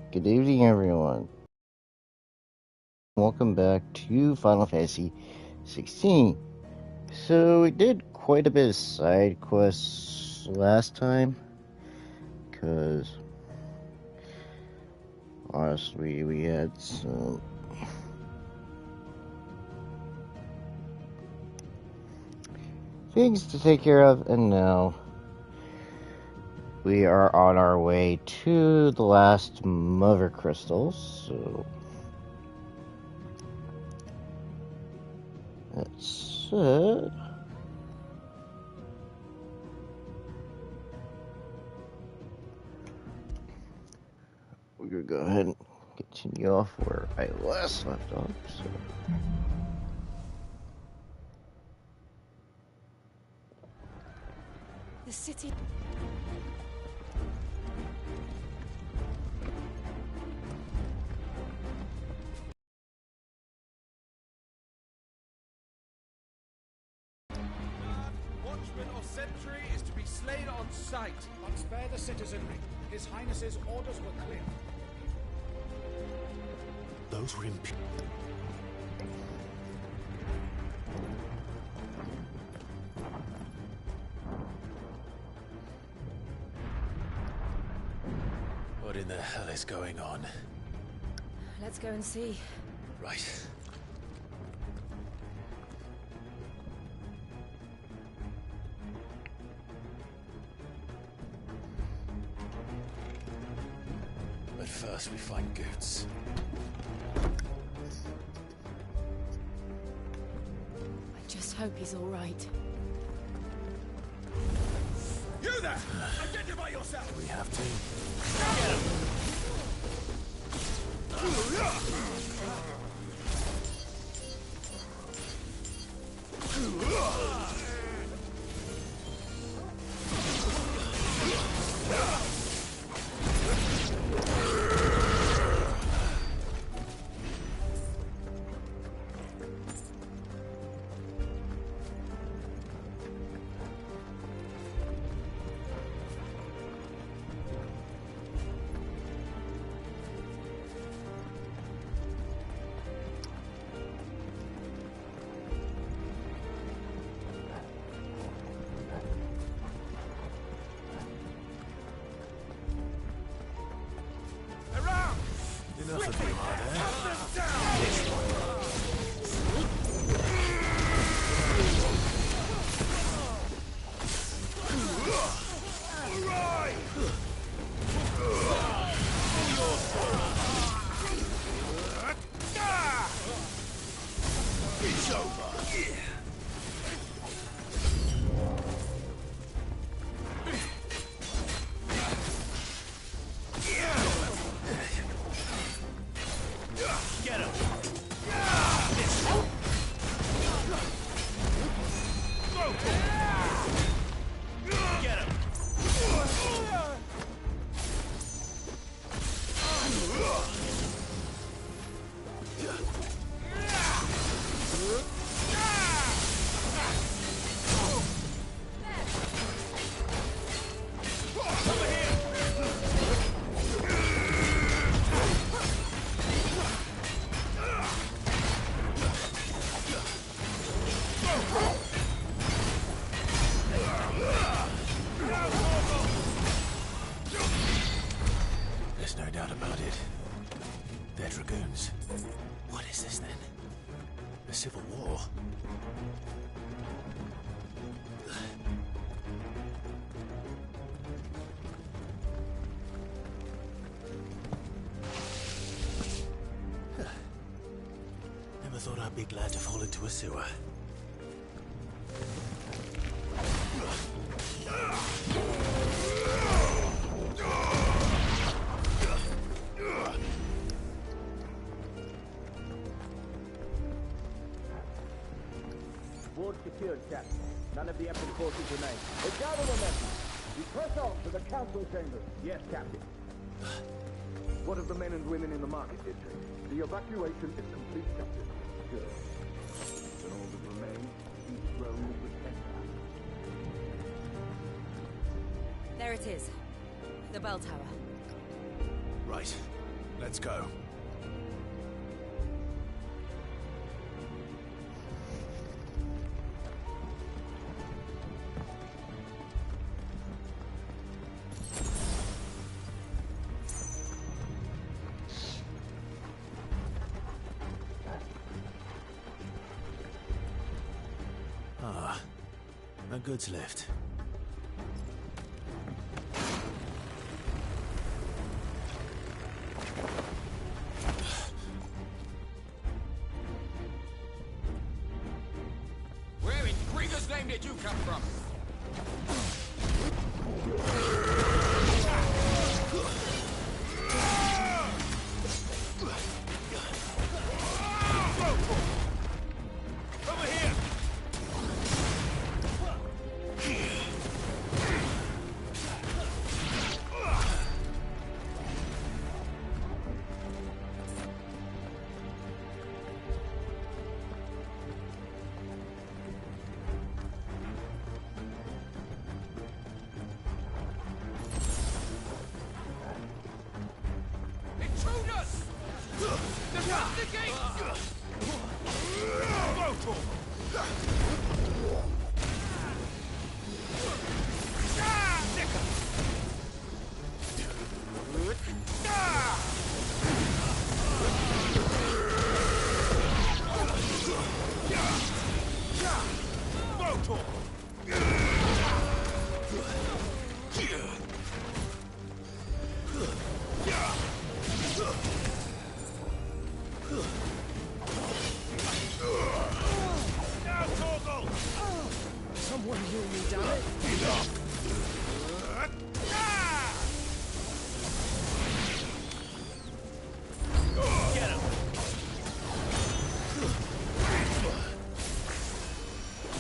Good evening, everyone. Welcome back to Final Fantasy XVI. So, we did quite a bit of side quests last time, because honestly, we had some things to take care of, and now we are on our way to the last Mother Crystals. So, that's it. We're gonna go ahead and continue off where I last left off. So. The city. Watchman or sentry is to be slain on sight. But spare the citizenry. His Highness's orders were clear. Those were What in the hell is going on? Let's go and see. Right. But first we find Goots. I just hope he's all right. You there! Identify yourself! We have to. Get him! Enough of you, are there? It's over! Get him! Get him! There's no doubt about it. They're dragoons. What is this then? A civil war? Never thought I'd be glad to fall into a sewer. Ward secured, Captain. None of the Emperor's forces remain. But gather the message. We press on to the council chambers. Yes, Captain. What of the men and women in the market district? The evacuation is complete, Captain. Good. Then all that remains is the throne of the center. There it is. The bell tower. Right. Let's go. Ah, a goods lift. Where in Krieger's name did you come from? Over here! Intruders! Defend the gate! Someone heal me, damn it! Get him!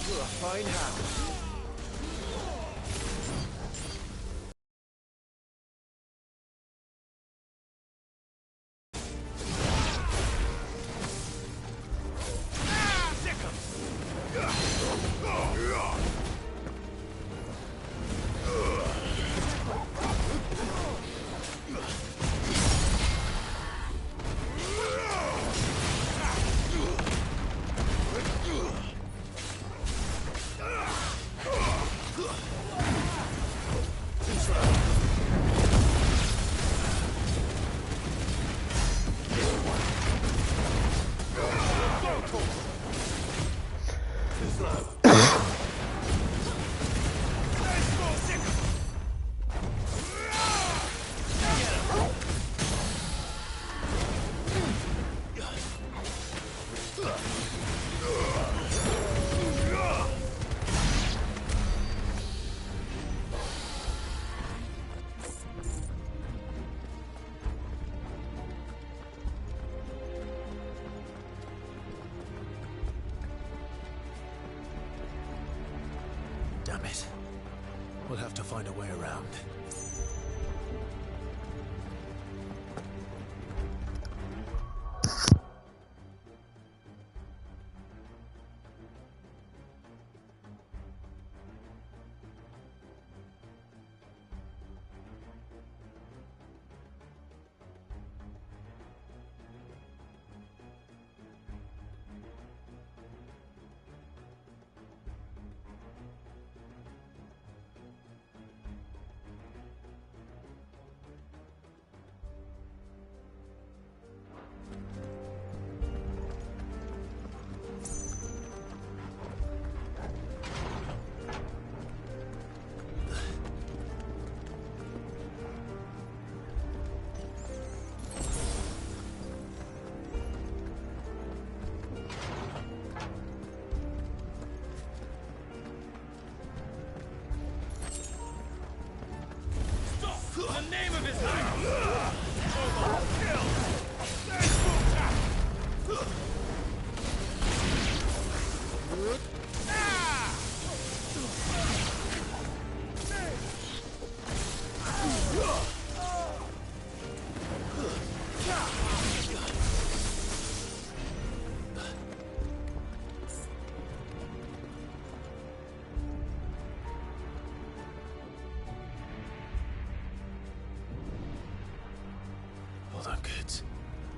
You're a fine hand. Damn it. We'll have to find a way around.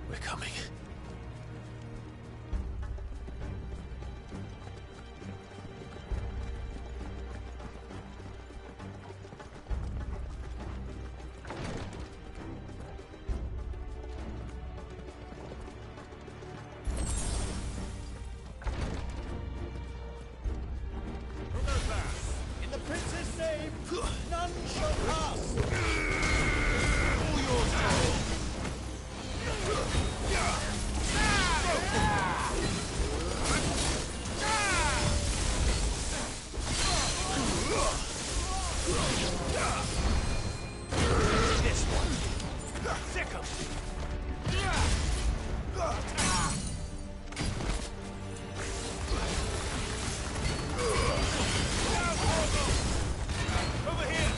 We're coming. In the prince's name, none shall pass. All yours, Paul. This one. Sick 'em. Over here.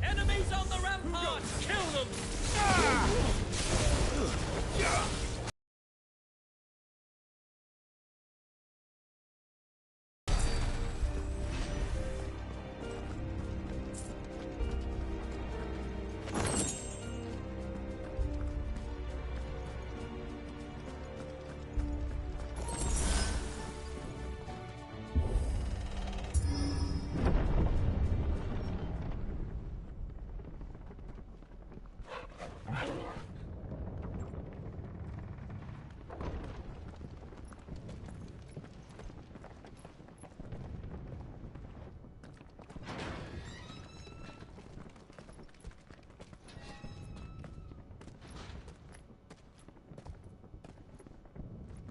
Enemies on the ramparts! Kill them!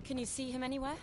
Can you see him anywhere?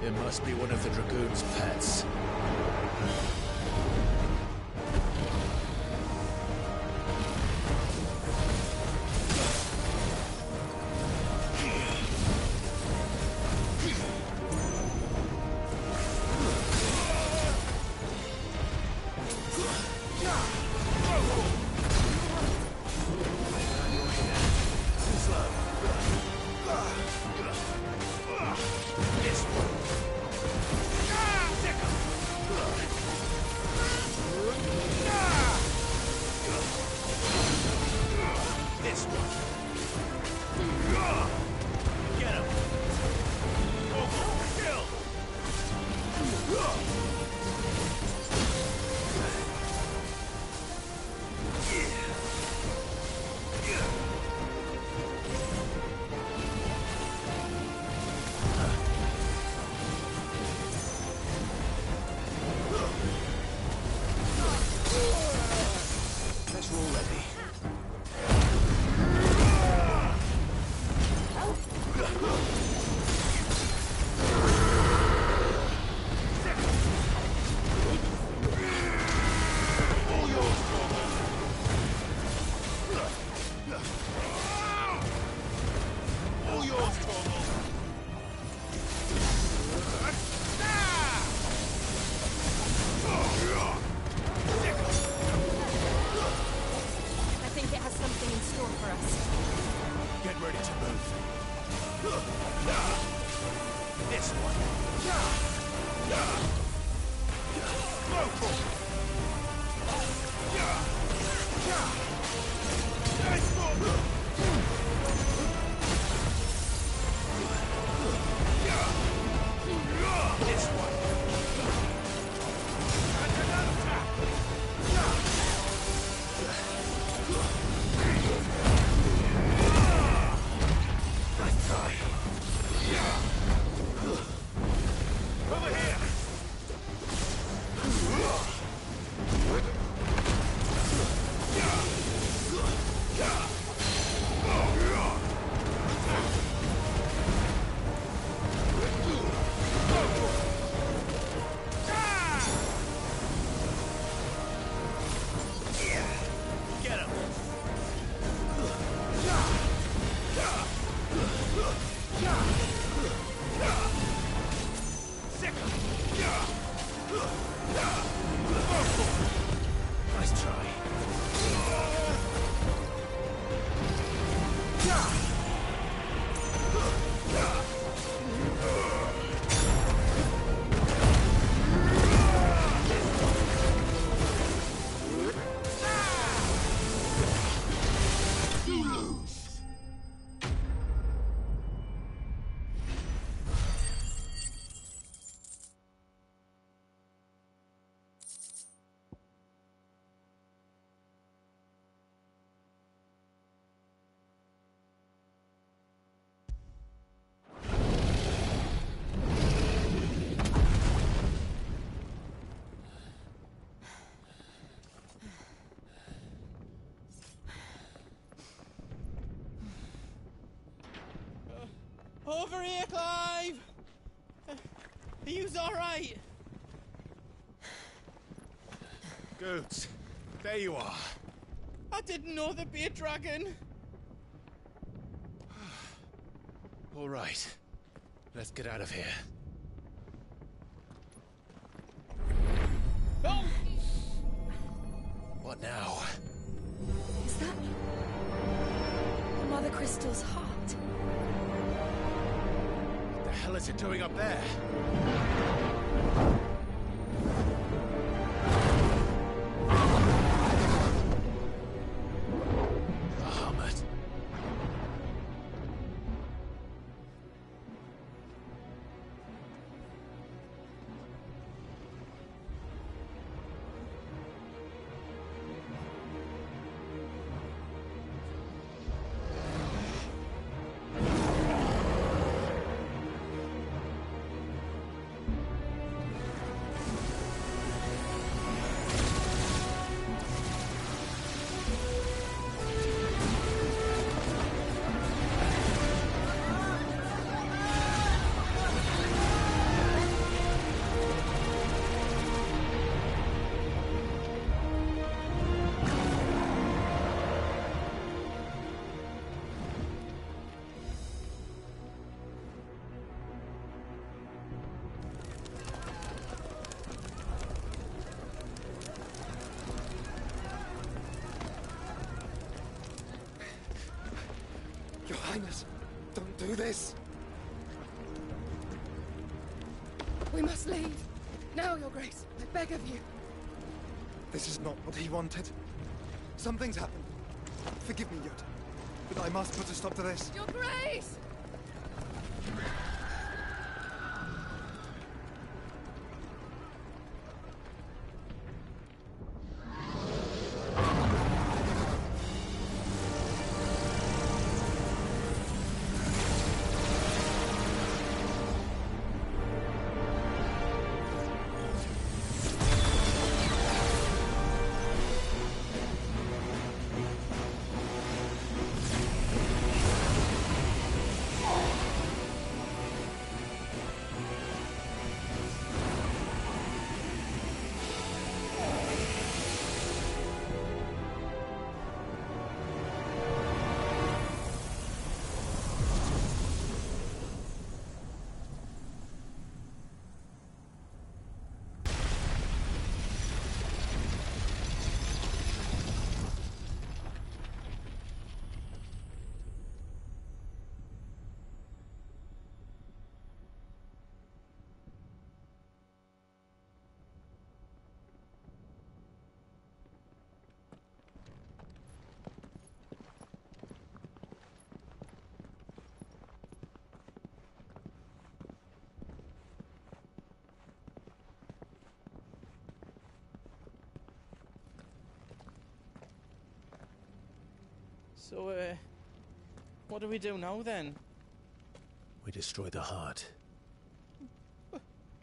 It must be one of the Dragoon's pets. Over here, Clive! Are you alright? Goods, there you are. I didn't know there'd be a dragon. All right, let's get out of here. Oh! What now? Is that Mother Crystal's heart? What the hell is it doing up there? Bahamut. Your Highness, don't do this. We must leave. Now, Your Grace. I beg of you. This is not what he wanted. Something's happened. Forgive me, Yoda, but I must put a stop to this. Your Grace! So, what do we do now then? We destroy the heart.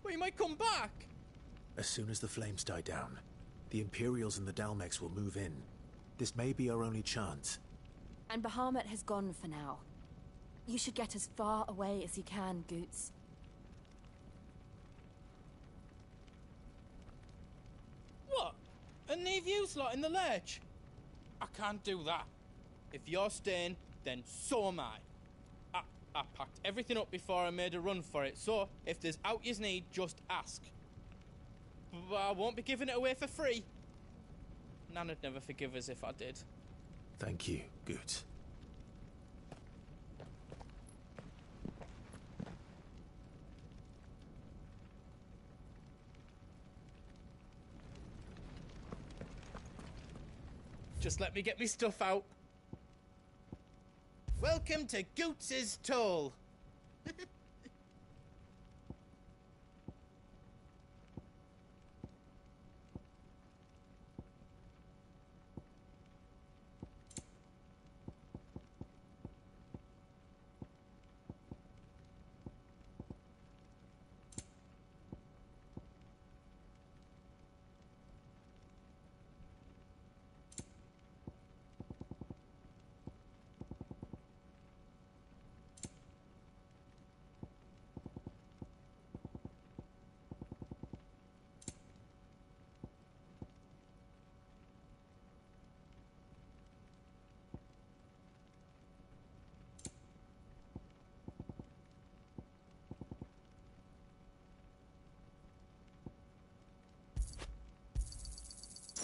We might come back! As soon as the flames die down, the Imperials and the Dalmex will move in. This may be our only chance. And Bahamut has gone for now. You should get as far away as you can, Goots. What? And leave you lot in the lurch? I can't do that. If you're staying, then so am I. I packed everything up before I made a run for it, so if there's out yous need, just ask. But I won't be giving it away for free. Nana'd never forgive us if I did. Thank you, Goots. Just let me get me stuff out. Welcome to Goots's Toll.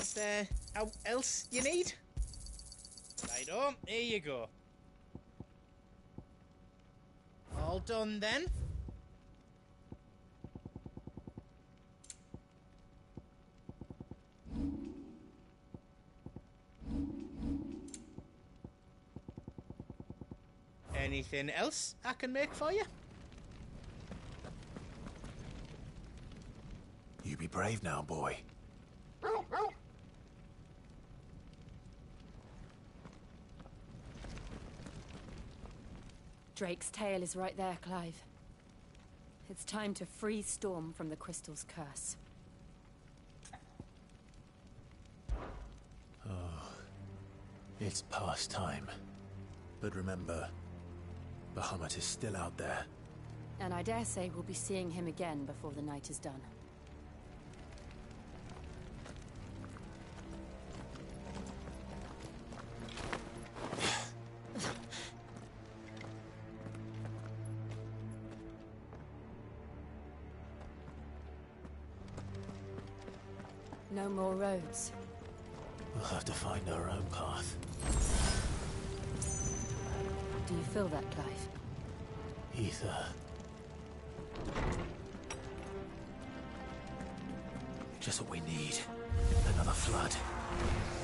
Is there out else you need? Righto, here you go. All done then? Anything else I can make for you? You be brave now, boy. Drake's tail is right there, Clive. It's time to free Storm from the crystal's curse. It's past time. But remember, Bahamut is still out there. And I dare say we'll be seeing him again before the night is done. No more roads. We'll have to find our own path. Do you feel that, Clive? Ether. Just what we need. Another flood.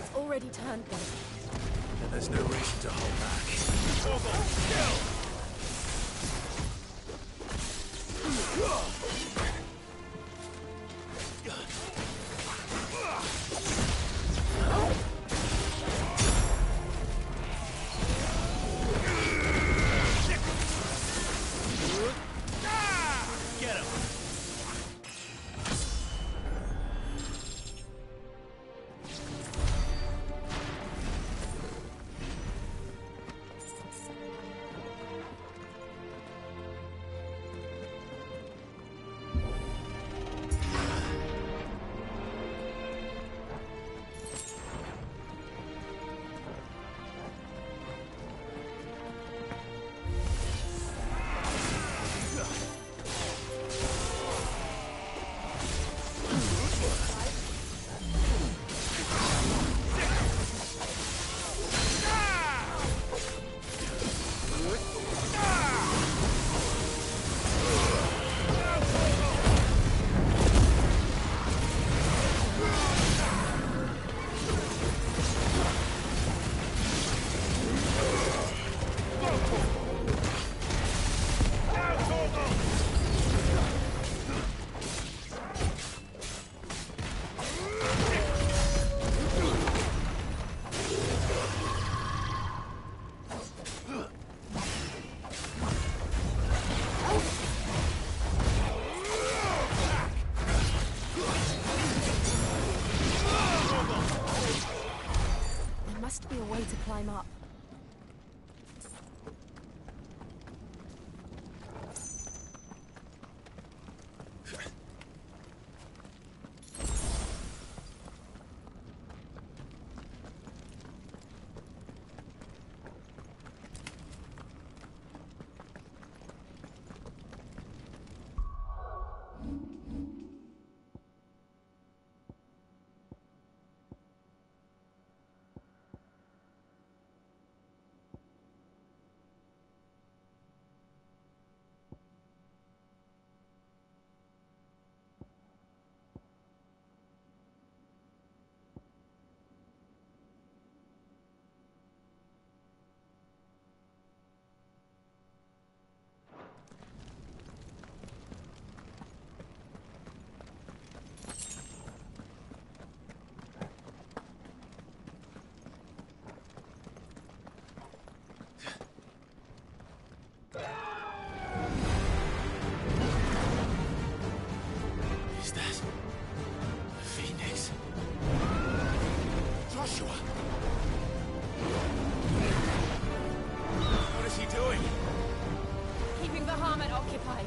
It's already turned them. And there's no reason to hold back. Get him! climb up. Is that the Phoenix? Joshua! What is he doing? Keeping the Harmon occupied.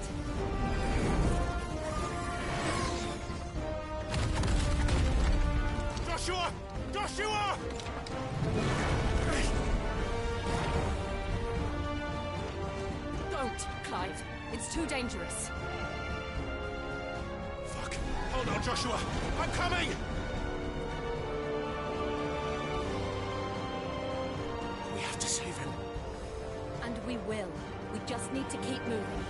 Joshua! Joshua! Don't, Clive. It's too dangerous. Fuck. Hold on, Joshua. I'm coming! We have to save him. And we will. We just need to keep moving.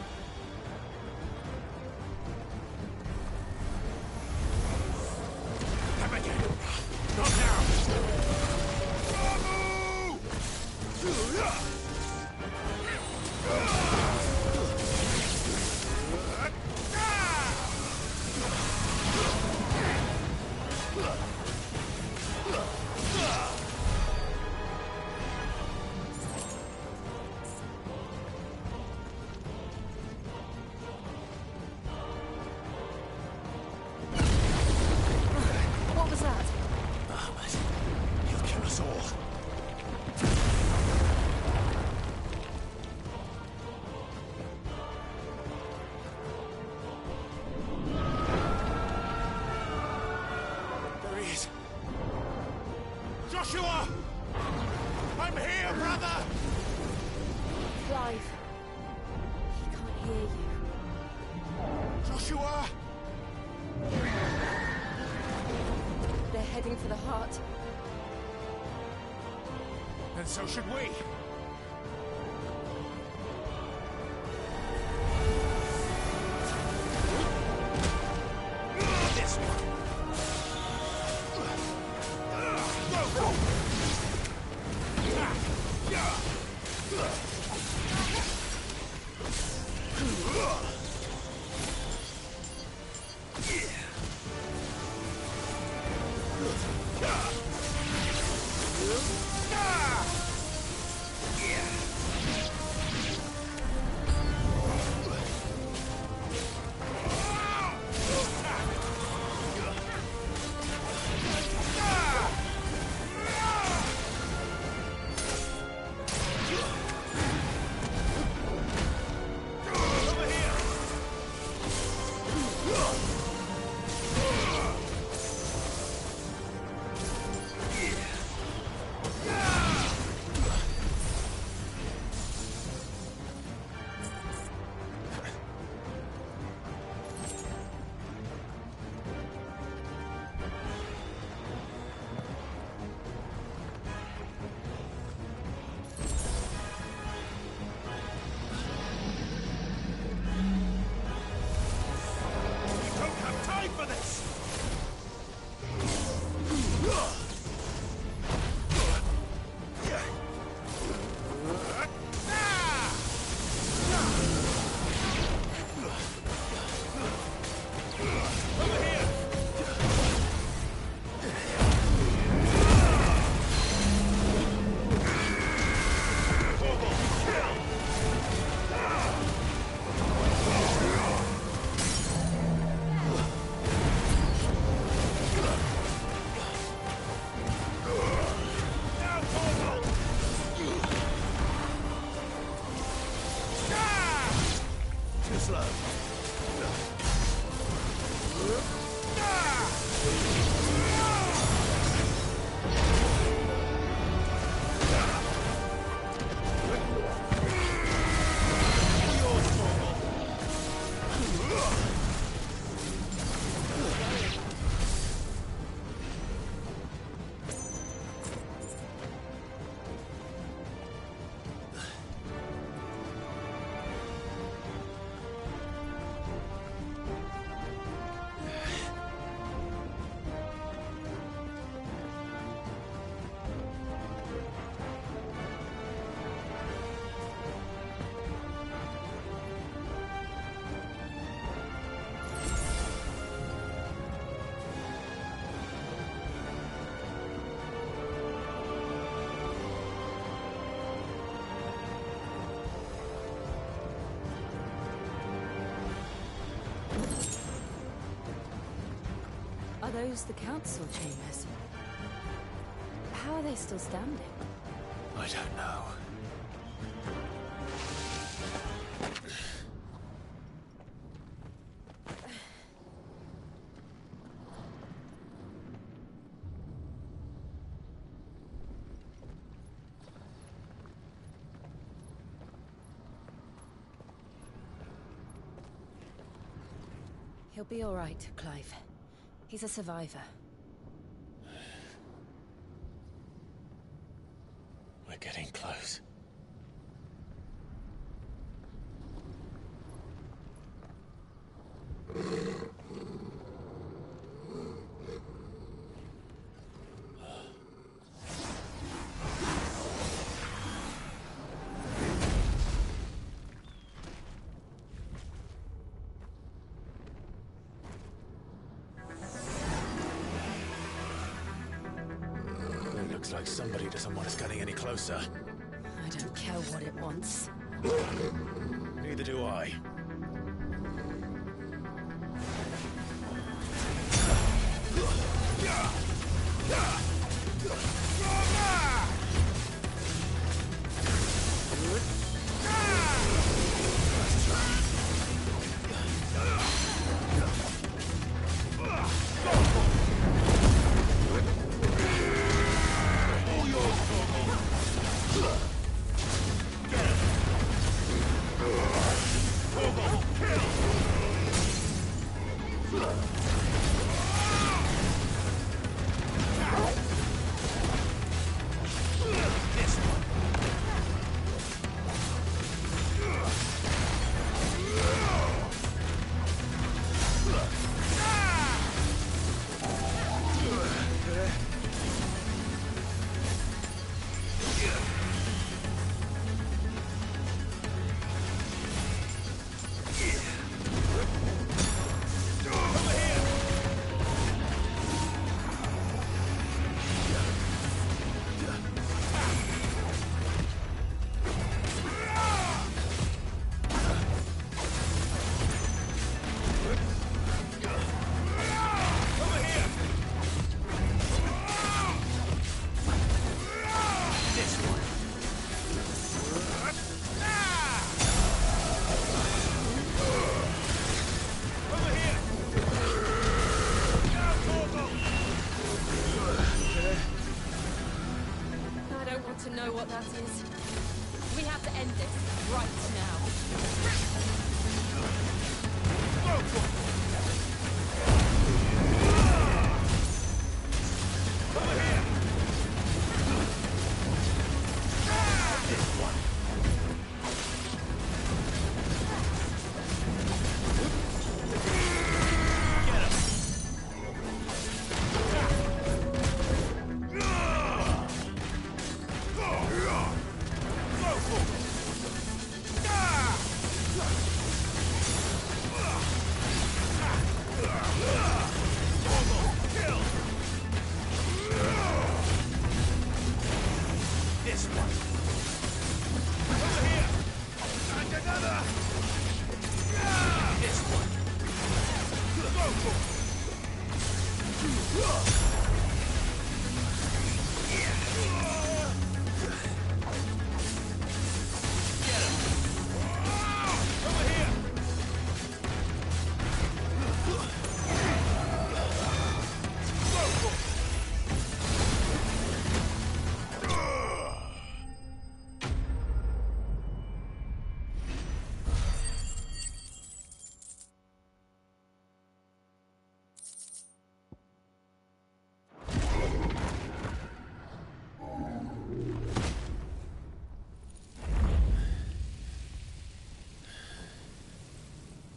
Come again. Not now! What was that? Ahmed, he'll kill us all. There he is. Joshua! I'm here, brother! Clive. He can't hear you. Joshua! They're heading for the heart. And so should we. This one. Are those the council chambers? How are they still standing? I don't know. He'll be all right, Clive. He's a survivor. We're getting close. Looks like somebody doesn't want us getting any closer. I don't care what it wants. Neither do I. To know what that is. We have to end this right now.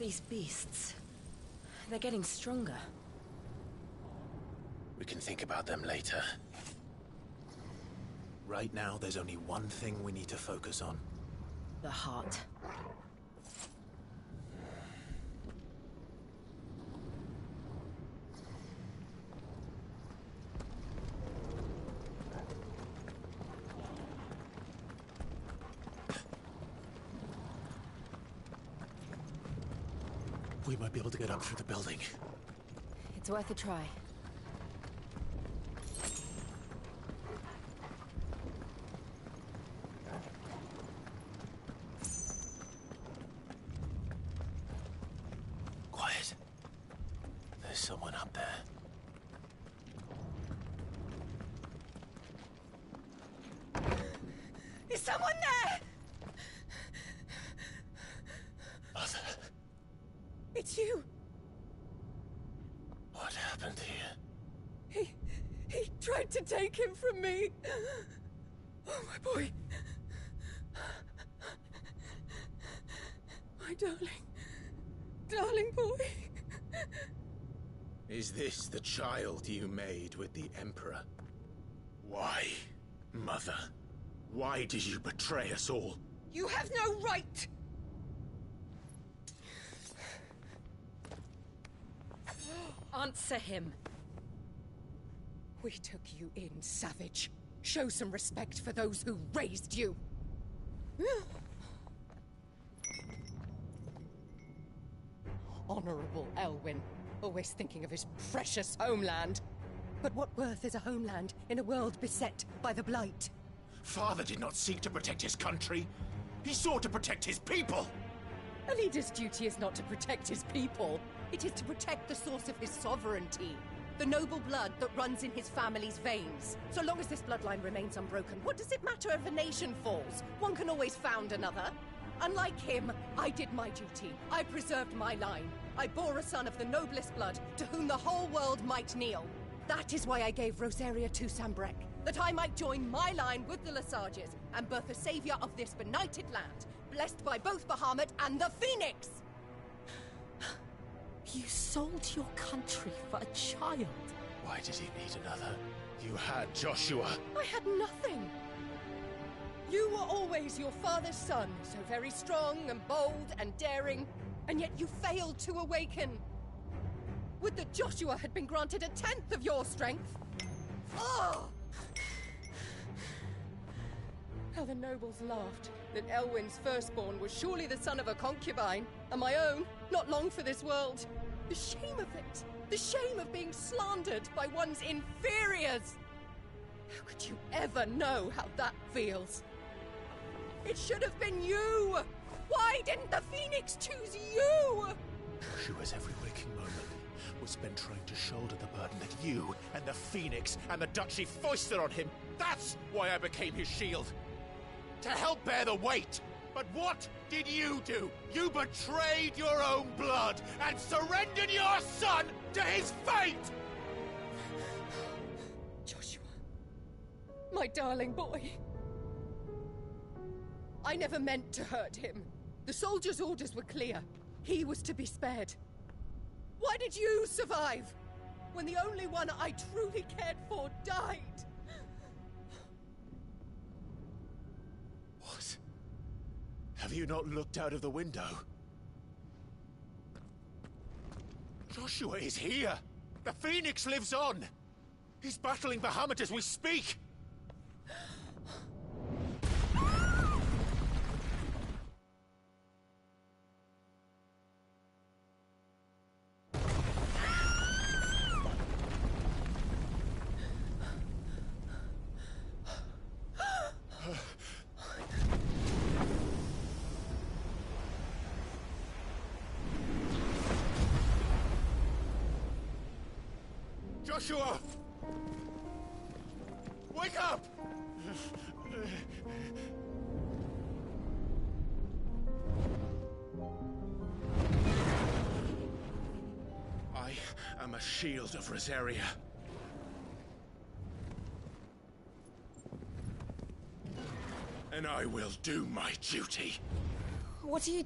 These beasts... they're getting stronger. We can think about them later. Right now, there's only one thing we need to focus on. The heart. We might be able to get up through the building. It's worth a try. Quiet. There's someone up there. Is someone there? Mother, It's you. what happened here? He tried to take him from me. Oh, my boy. My darling boy. Is this the child you made with the Emperor? Why, Mother? Why did you betray us all? You have no right. Answer him. We took you in, savage. Show some respect for those who raised you. Honorable Elwyn, always thinking of his precious homeland. But what worth is a homeland in a world beset by the Blight? Father did not seek to protect his country. He sought to protect his people. A leader's duty is not to protect his people. It is to protect the source of his sovereignty. The noble blood that runs in his family's veins. So long as this bloodline remains unbroken, what does it matter if a nation falls? One can always found another. Unlike him, I did my duty. I preserved my line. I bore a son of the noblest blood, to whom the whole world might kneel. That is why I gave Rosaria to Sambrek, that I might join my line with the Lesages and birth a savior of this benighted land, blessed by both Bahamut and the Phoenix! You sold your country for a child. Why did he need another? You had Joshua. I had nothing. You were always your father's son, so very strong and bold and daring, and yet you failed to awaken. Would that Joshua had been granted 1/10 of your strength? Oh! How the nobles laughed that Elwyn's firstborn was surely the son of a concubine, and my own, not long for this world. The shame of it! The shame of being slandered by one's inferiors! How could you ever know how that feels? It should have been you! Why didn't the Phoenix choose you? Joshua's every waking moment was spent trying to shoulder the burden that you and the Phoenix and the Duchy foisted on him. That's why I became his shield. To help bear the weight. But what did you do? You betrayed your own blood and surrendered your son to his fate! Joshua, my darling boy. I never meant to hurt him. The soldiers' orders were clear. He was to be spared. Why did you survive when the only one I truly cared for died? What? Have you not looked out of the window? Joshua is here! The Phoenix lives on! He's battling Bahamut as we speak! Joshua! Wake up! I am a shield of Rosaria. And I will do my duty. What are you...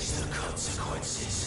face the consequences.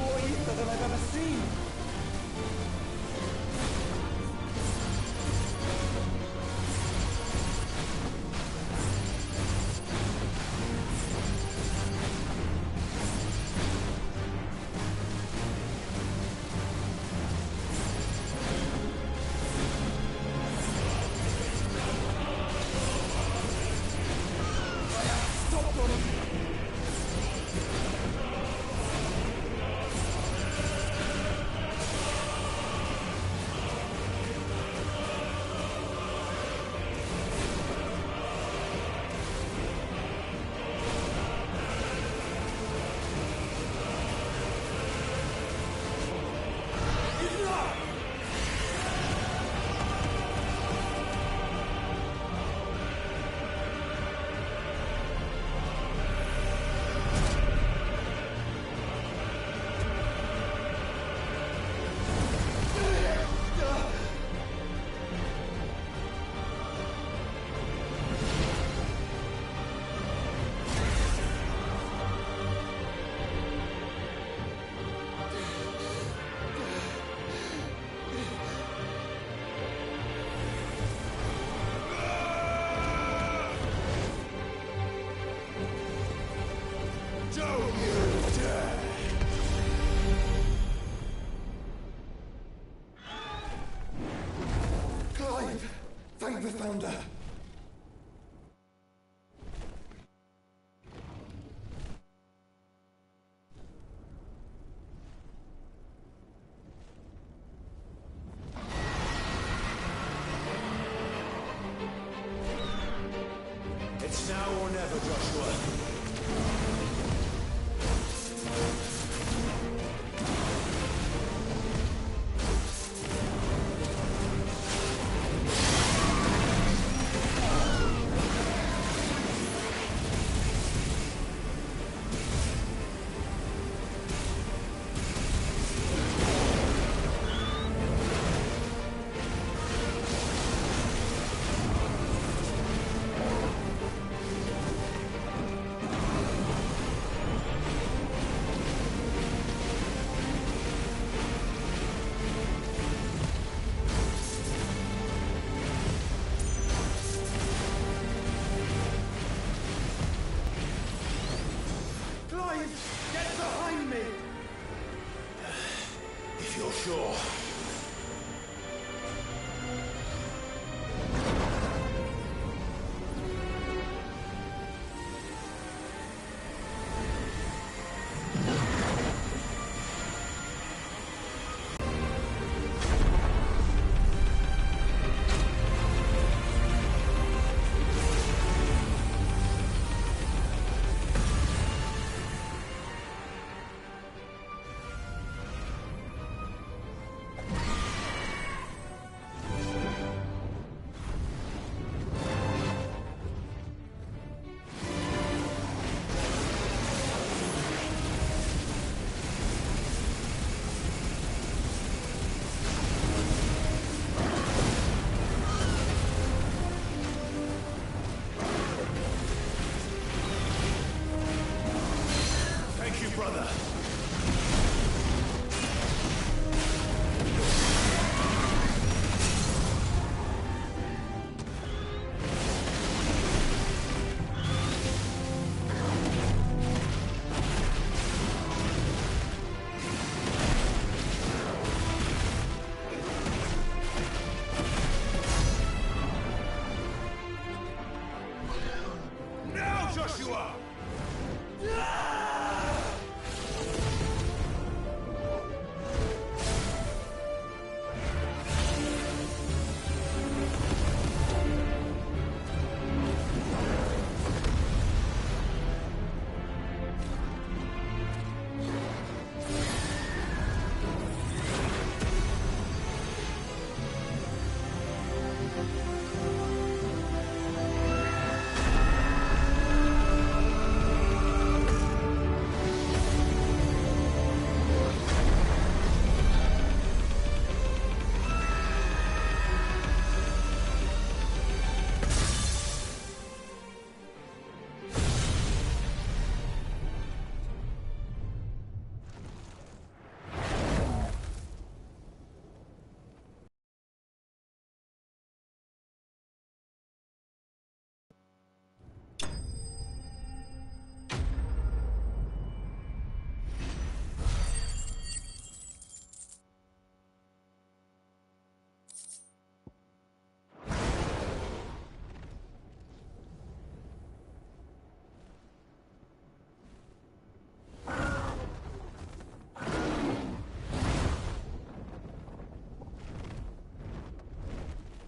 more ether than I've ever seen. Thank the Founder! It's now or never, Joshua. Get behind me! If you're sure.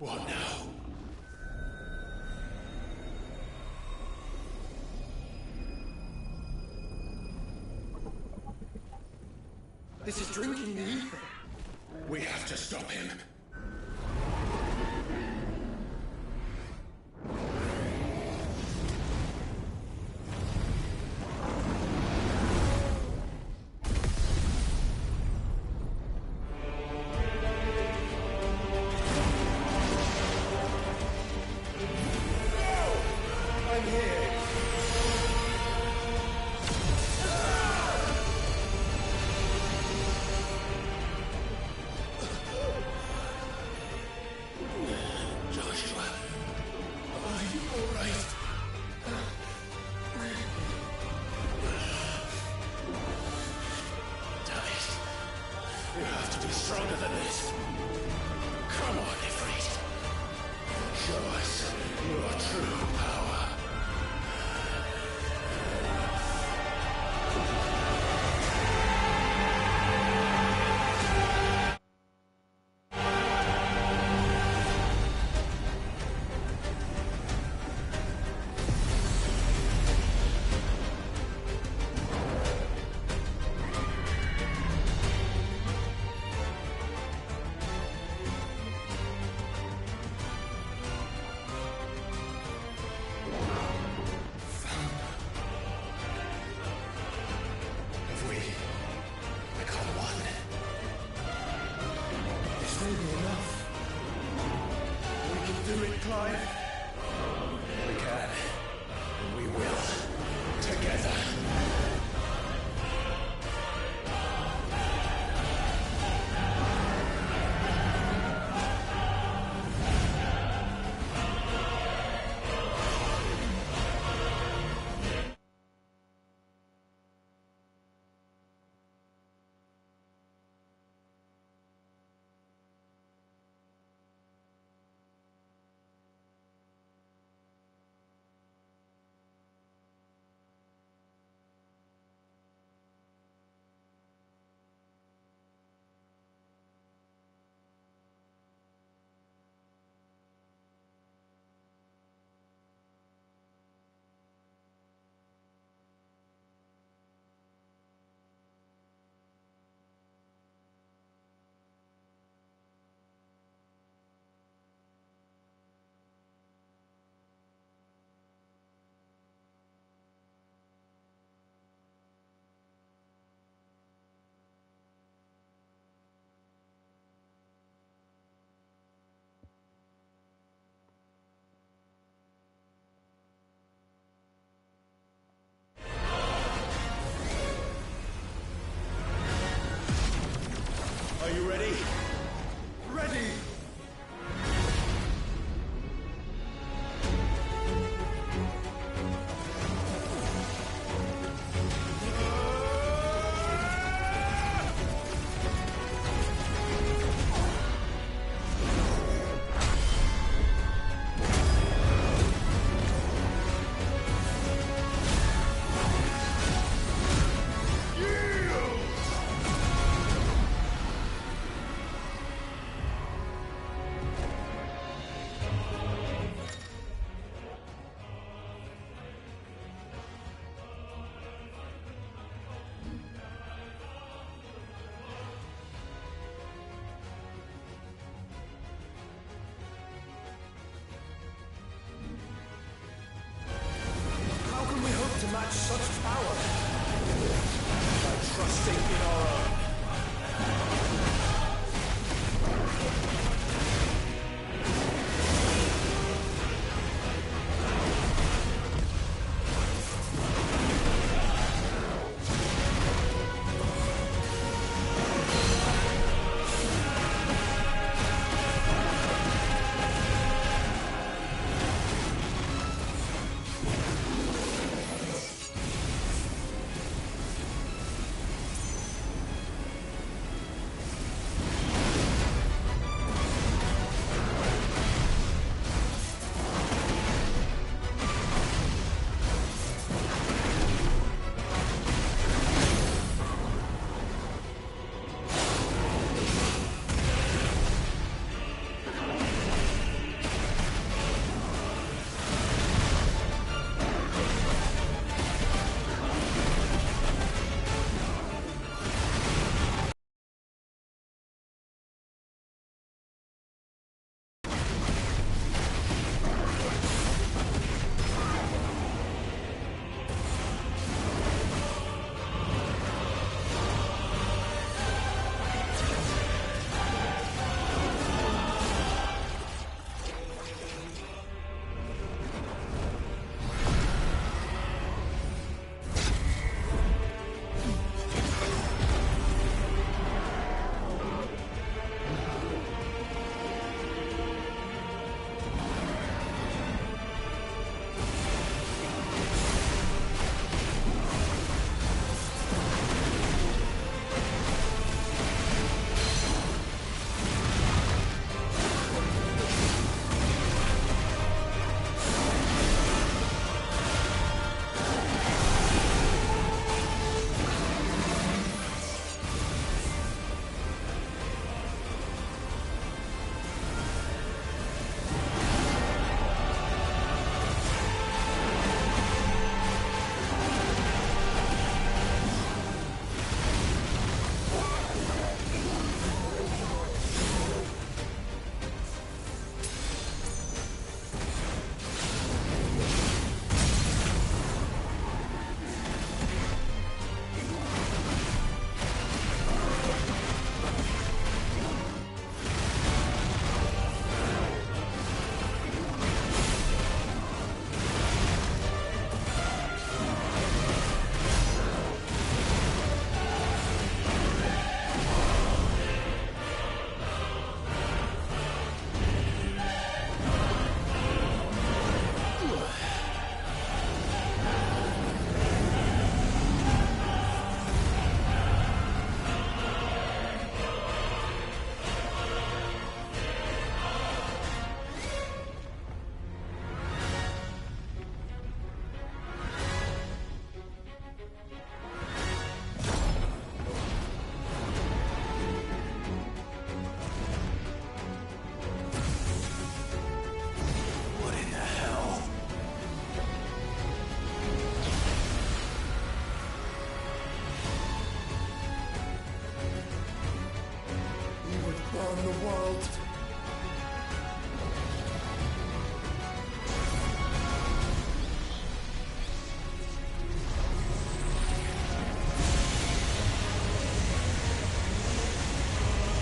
What now? This is drinking the ether. We have to stop him. Stronger than this. Come on, Ifrit. Show us your true power. Are you ready? Ready! burn the world.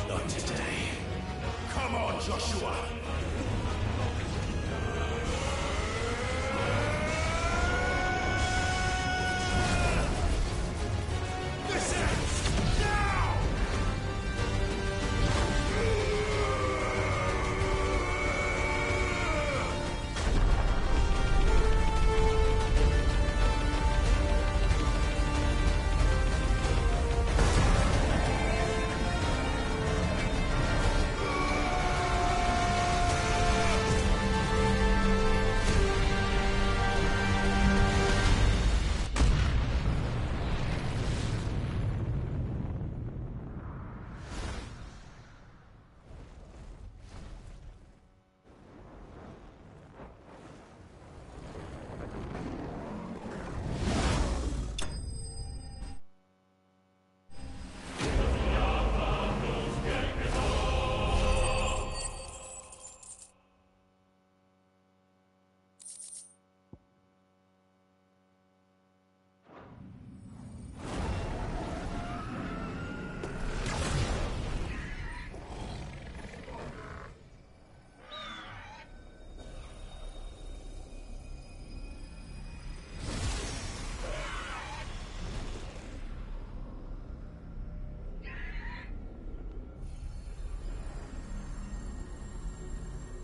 Not today. Come on, Joshua! This ends now!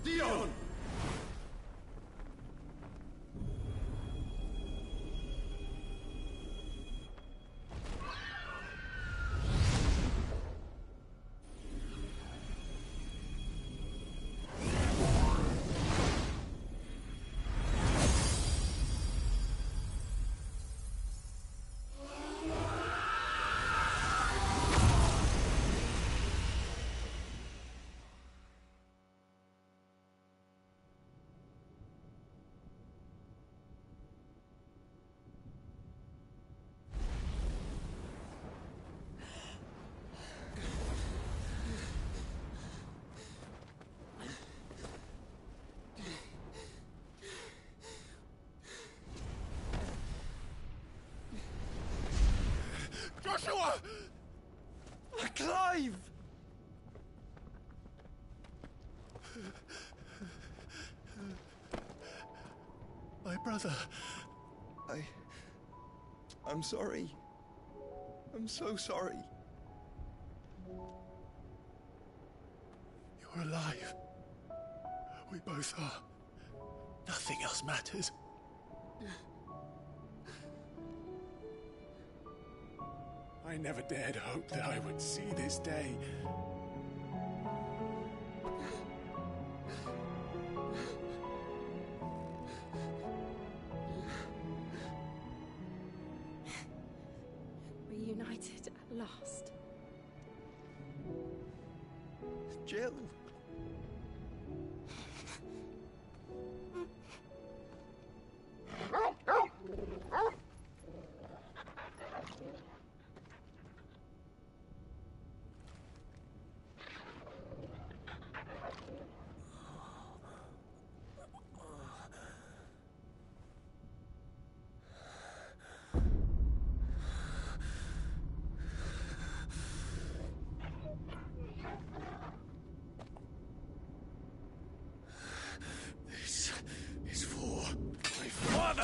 Dion! Joshua! Clive! My brother. I'm sorry. I'm so sorry. You're alive. We both are. Nothing else matters. I never dared hope that I would see this day. Reunited at last. Jill. This is for my father!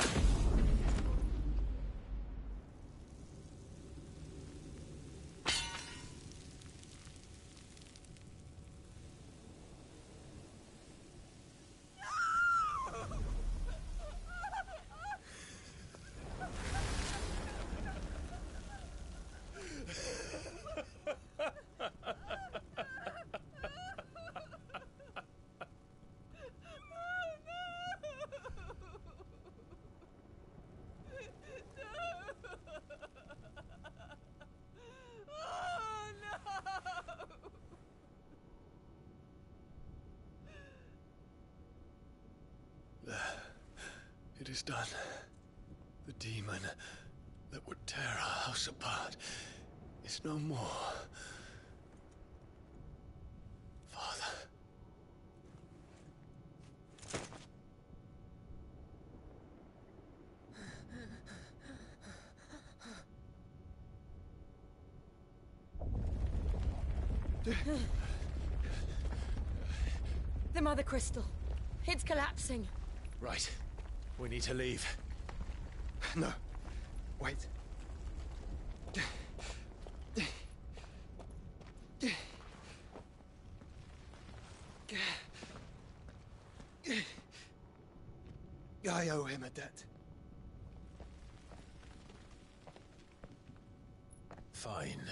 It is done. The demon that would tear our house apart is no more. The Mother Crystal. It's collapsing. Right. We need to leave. No. Wait. I owe him a debt. Fine.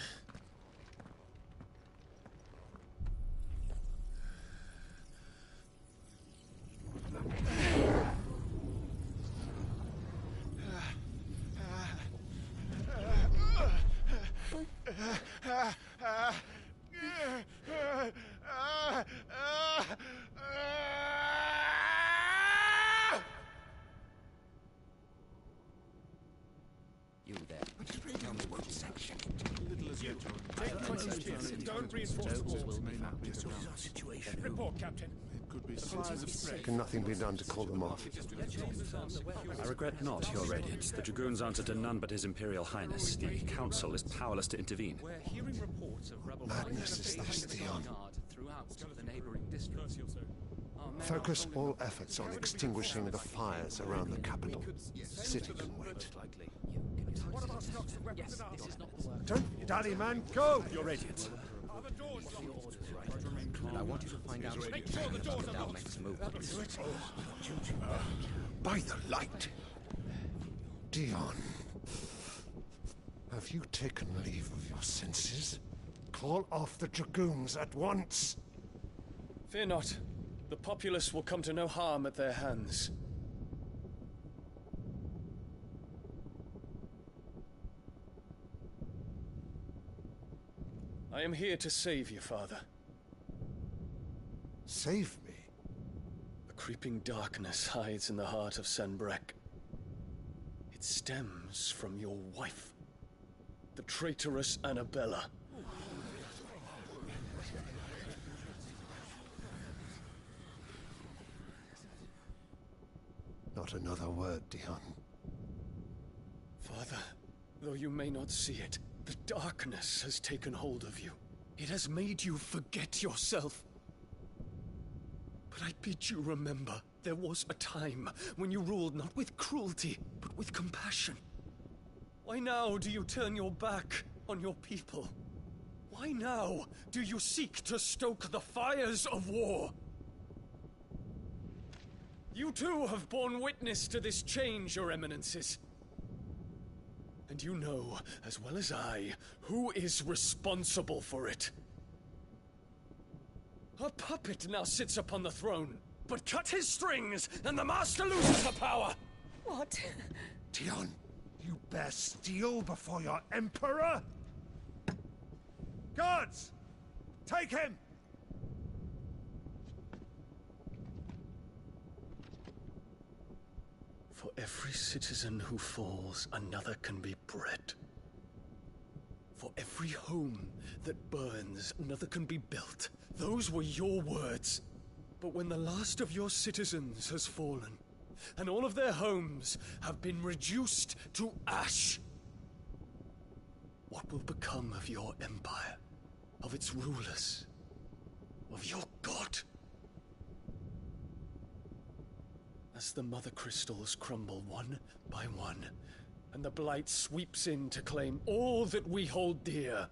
You there. Tell me what section. Little as you. Take contact. Don't reinforce the walls. Situation. Report, Captain. Can nothing be done to call them off? I regret not, Your Radiance. The Dragoons answer to none but His Imperial Highness. The Council is powerless to intervene. We're hearing reports of rebel Madness is this, Theon. throughout the neighboring districts. Focus all efforts on extinguishing the fires around the capital. The city can wait. Don't daddy, man, go! Your Radiance. And I want you to find out Make sure the doors are locked. next move. By the light! Dion, have you taken leave of your senses? Call off the Dragoons at once! Fear not. The populace will come to no harm at their hands. I am here to save you, Father. Save me? The creeping darkness hides in the heart of Sanbreque. It stems from your wife, the traitorous Annabella. Not another word, Dion. Father, though you may not see it, the darkness has taken hold of you. It has made you forget yourself. But I bid you remember, there was a time when you ruled not with cruelty, but with compassion. Why now do you turn your back on your people? Why now do you seek to stoke the fires of war? You too have borne witness to this change, Your Eminences. And you know, as well as I, who is responsible for it. A puppet now sits upon the throne, but cut his strings, and the Master loses her power! What? Dion, you bear steel before your Emperor? Guards! Take him! For every citizen who falls, another can be bred. For every home that burns, another can be built. Those were your words. But when the last of your citizens has fallen, and all of their homes have been reduced to ash, what will become of your empire, of its rulers, of your god? As the Mother Crystals crumble one by one, and the Blight sweeps in to claim all that we hold dear,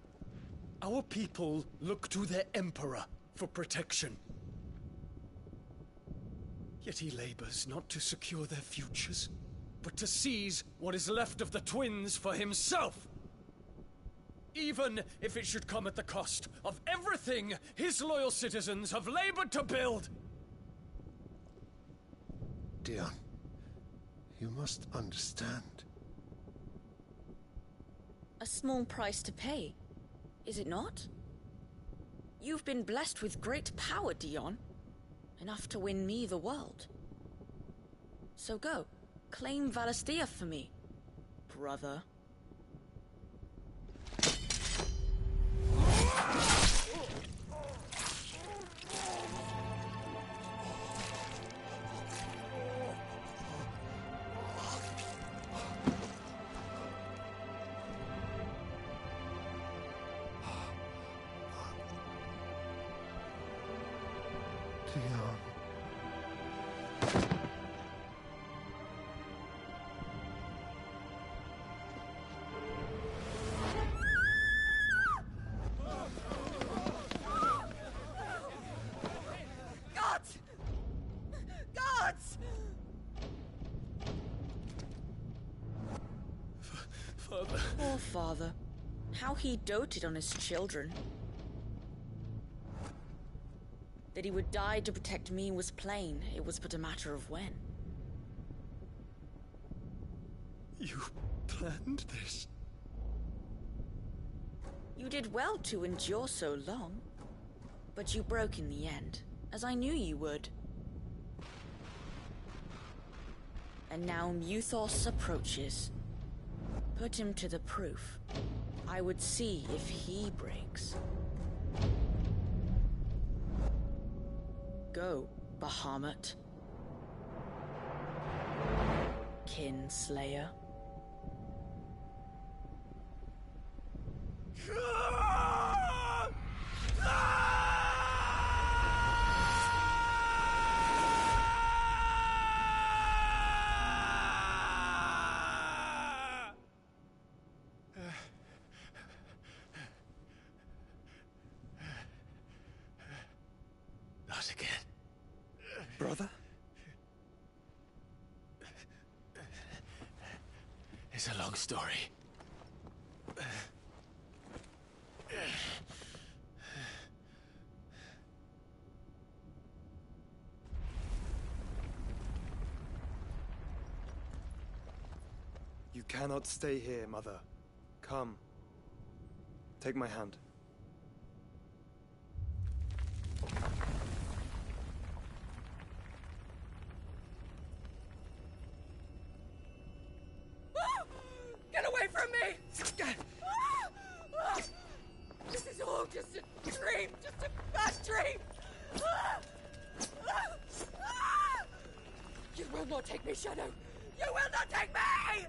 our people look to their Emperor for protection. Yet he labors not to secure their futures, but to seize what is left of the twins for himself! Even if it should come at the cost of everything his loyal citizens have labored to build! Dion, you must understand. A small price to pay, is it not? You've been blessed with great power, Dion. Enough to win me the world. So go, claim Valisthea for me, brother. Dion. Gods! Gods! Father. Poor father. How he doted on his children. That he would die to protect me was plain. It was but a matter of when. You planned this? You did well to endure so long. But you broke in the end, as I knew you would. And now Muthos approaches. Put him to the proof. I would see if he breaks. Go, Bahamut. Kinslayer. Not again. Brother? It's a long story. You cannot stay here, Mother. Come. Take my hand. Get away from me! This is all just a dream, just a bad dream! You will not take me, Shadow! You will not take me!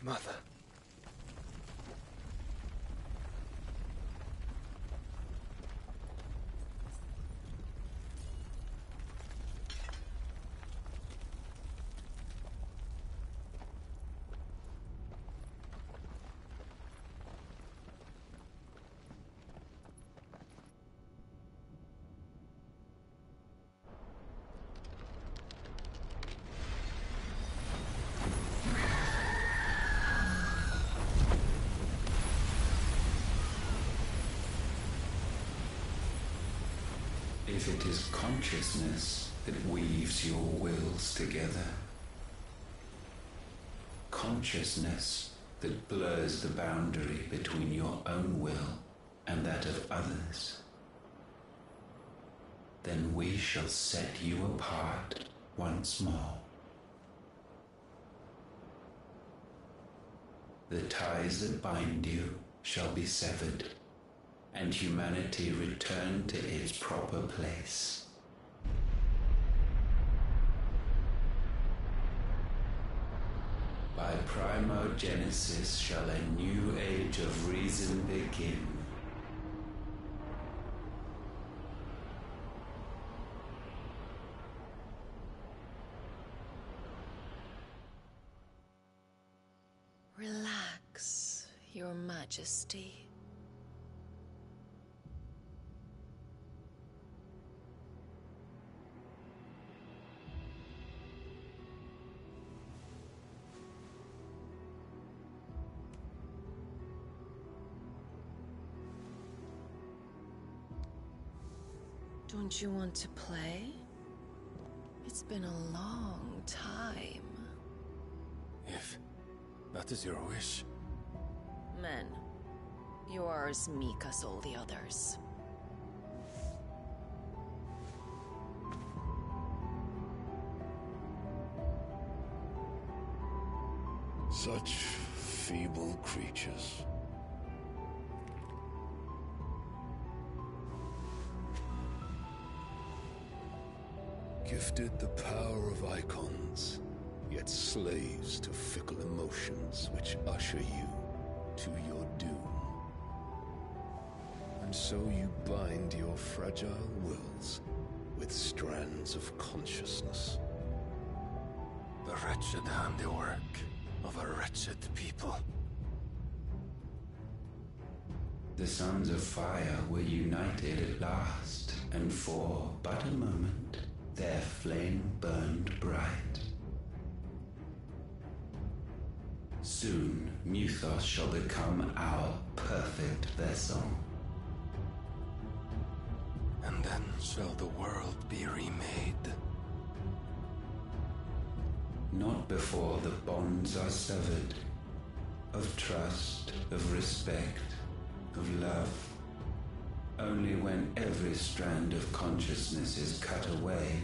Mother. If it is consciousness that weaves your wills together, consciousness that blurs the boundary between your own will and that of others, then we shall set you apart once more. The ties that bind you shall be severed, and humanity return to its proper place. By primogenesis shall a new age of reason begin. Relax, Your Majesty. Don't you want to play? It's been a long time. If that is your wish. Men, you are as meek as all the others. Such feeble creatures. Gifted the power of icons, yet slaves to fickle emotions which usher you to your doom. And so you bind your fragile wills with strands of consciousness. The wretched handiwork of a wretched people. The Sons of Fire were united at last, and for but a moment, their flame burned bright. Soon, Muthos shall become our perfect vessel. And then shall the world be remade. Not before the bonds are severed, of trust, of respect, of love. Only when every strand of consciousness is cut away,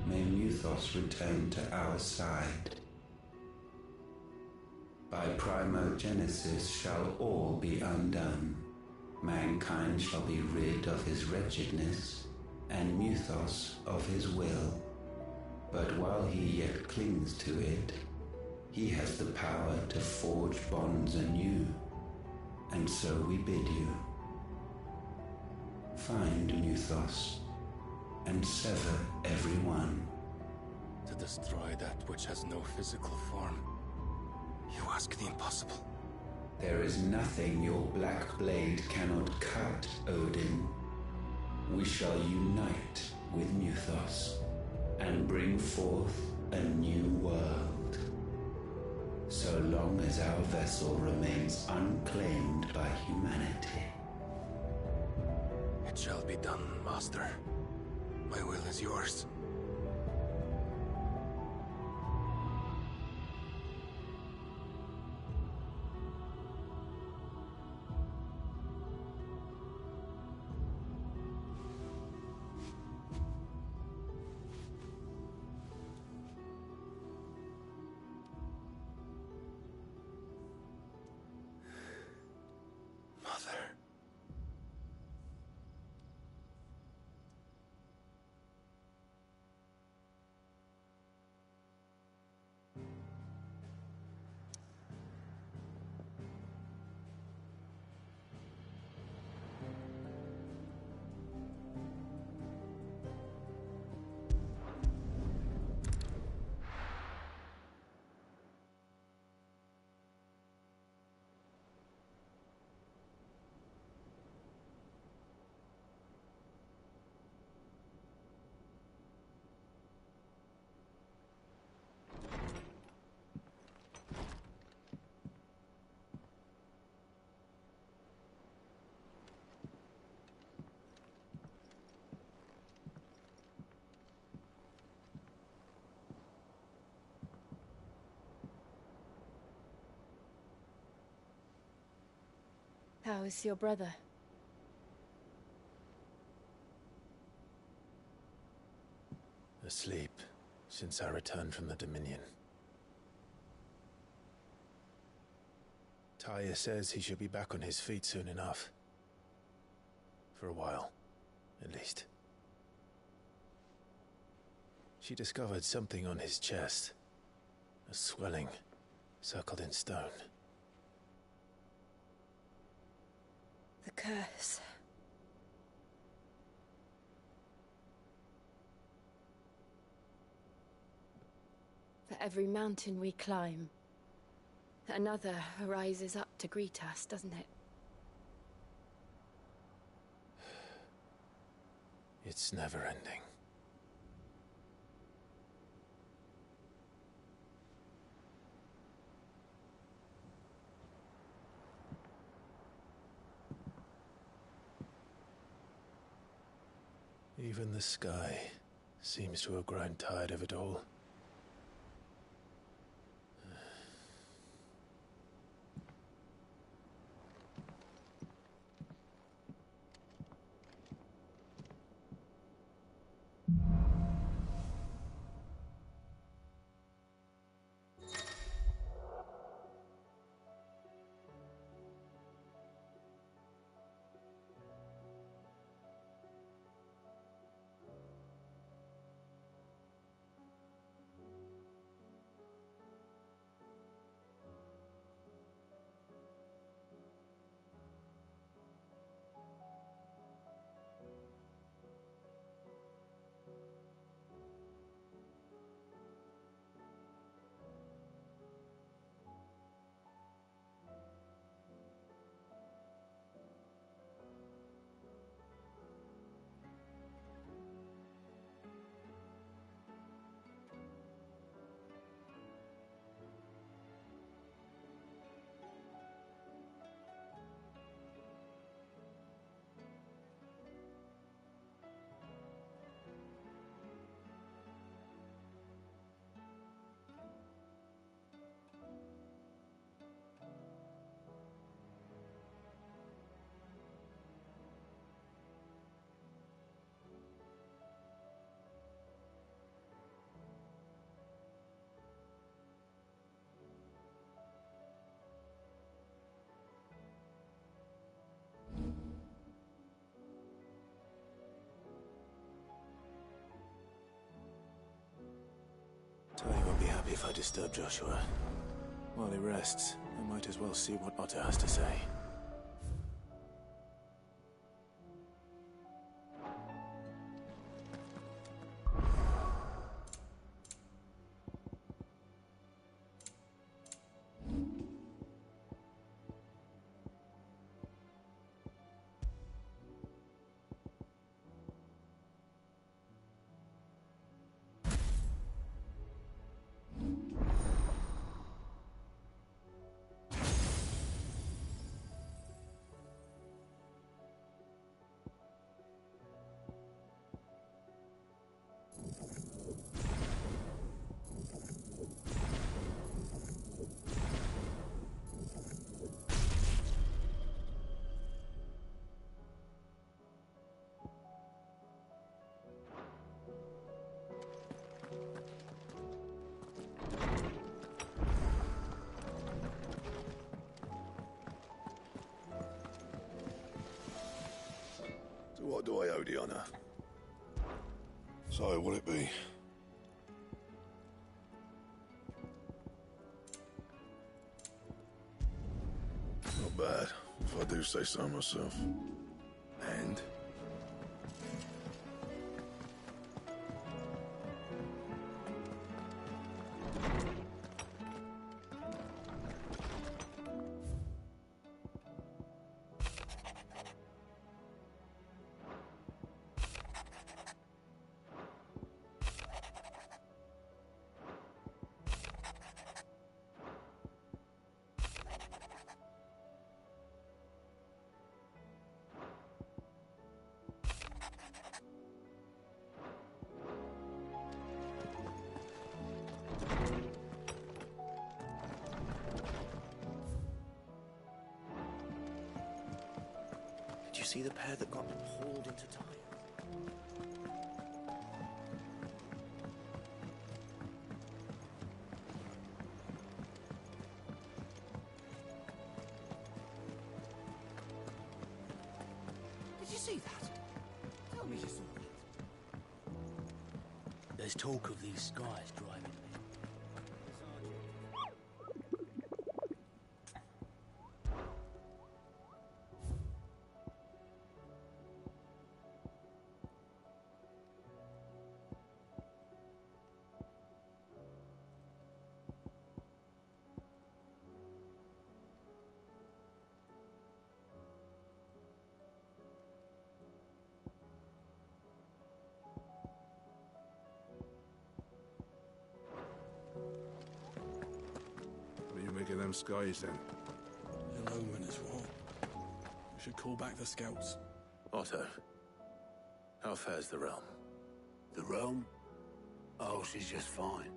may Muthos return to our side. By primogenesis shall all be undone. Mankind shall be rid of his wretchedness, and Muthos of his will. But while he yet clings to it, he has the power to forge bonds anew, and so we bid you. Find Muthos, and sever every one. To destroy that which has no physical form, you ask the impossible. There is nothing your black blade cannot cut, Odin. We shall unite with Muthos, and bring forth a new world. So long as our vessel remains unclaimed by humanity. It shall be done, Master. My will is yours. How is your brother? Asleep since I returned from the Dominion. Taya says he should be back on his feet soon enough. For a while, at least. She discovered something on his chest. A swelling, circled in stone. The curse. For every mountain we climb, another rises up to greet us, doesn't it? It's never ending. Even the sky seems to have grown tired of it all. If I disturb Joshua while he rests, I might as well see what Otto has to say. So what do I owe the honour? So, will it be? Not bad, if I do say so myself. And? Did you see the pair that got hauled into time? Did you see that? Tell me you saw it. There's talk of these skies driving me. What do you make of them skies then? An omen as well. We should call back the scouts. Otto, how fares the realm? The realm? Oh, she's just fine.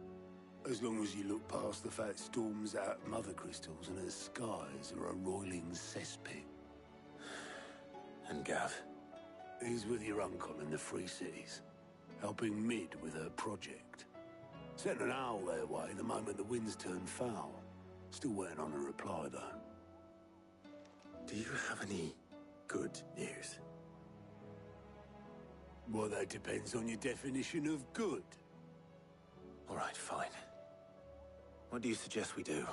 As long as you look past the fact storms out mother crystals and her skies are a roiling cesspit. And Gav? He's with your uncle in the Free Cities, helping Mid with her project. Sent an owl their way the moment the winds turned foul. Still waiting on a reply, though. Do you have any good news? Well, that depends on your definition of good. All right, fine. What do you suggest we do?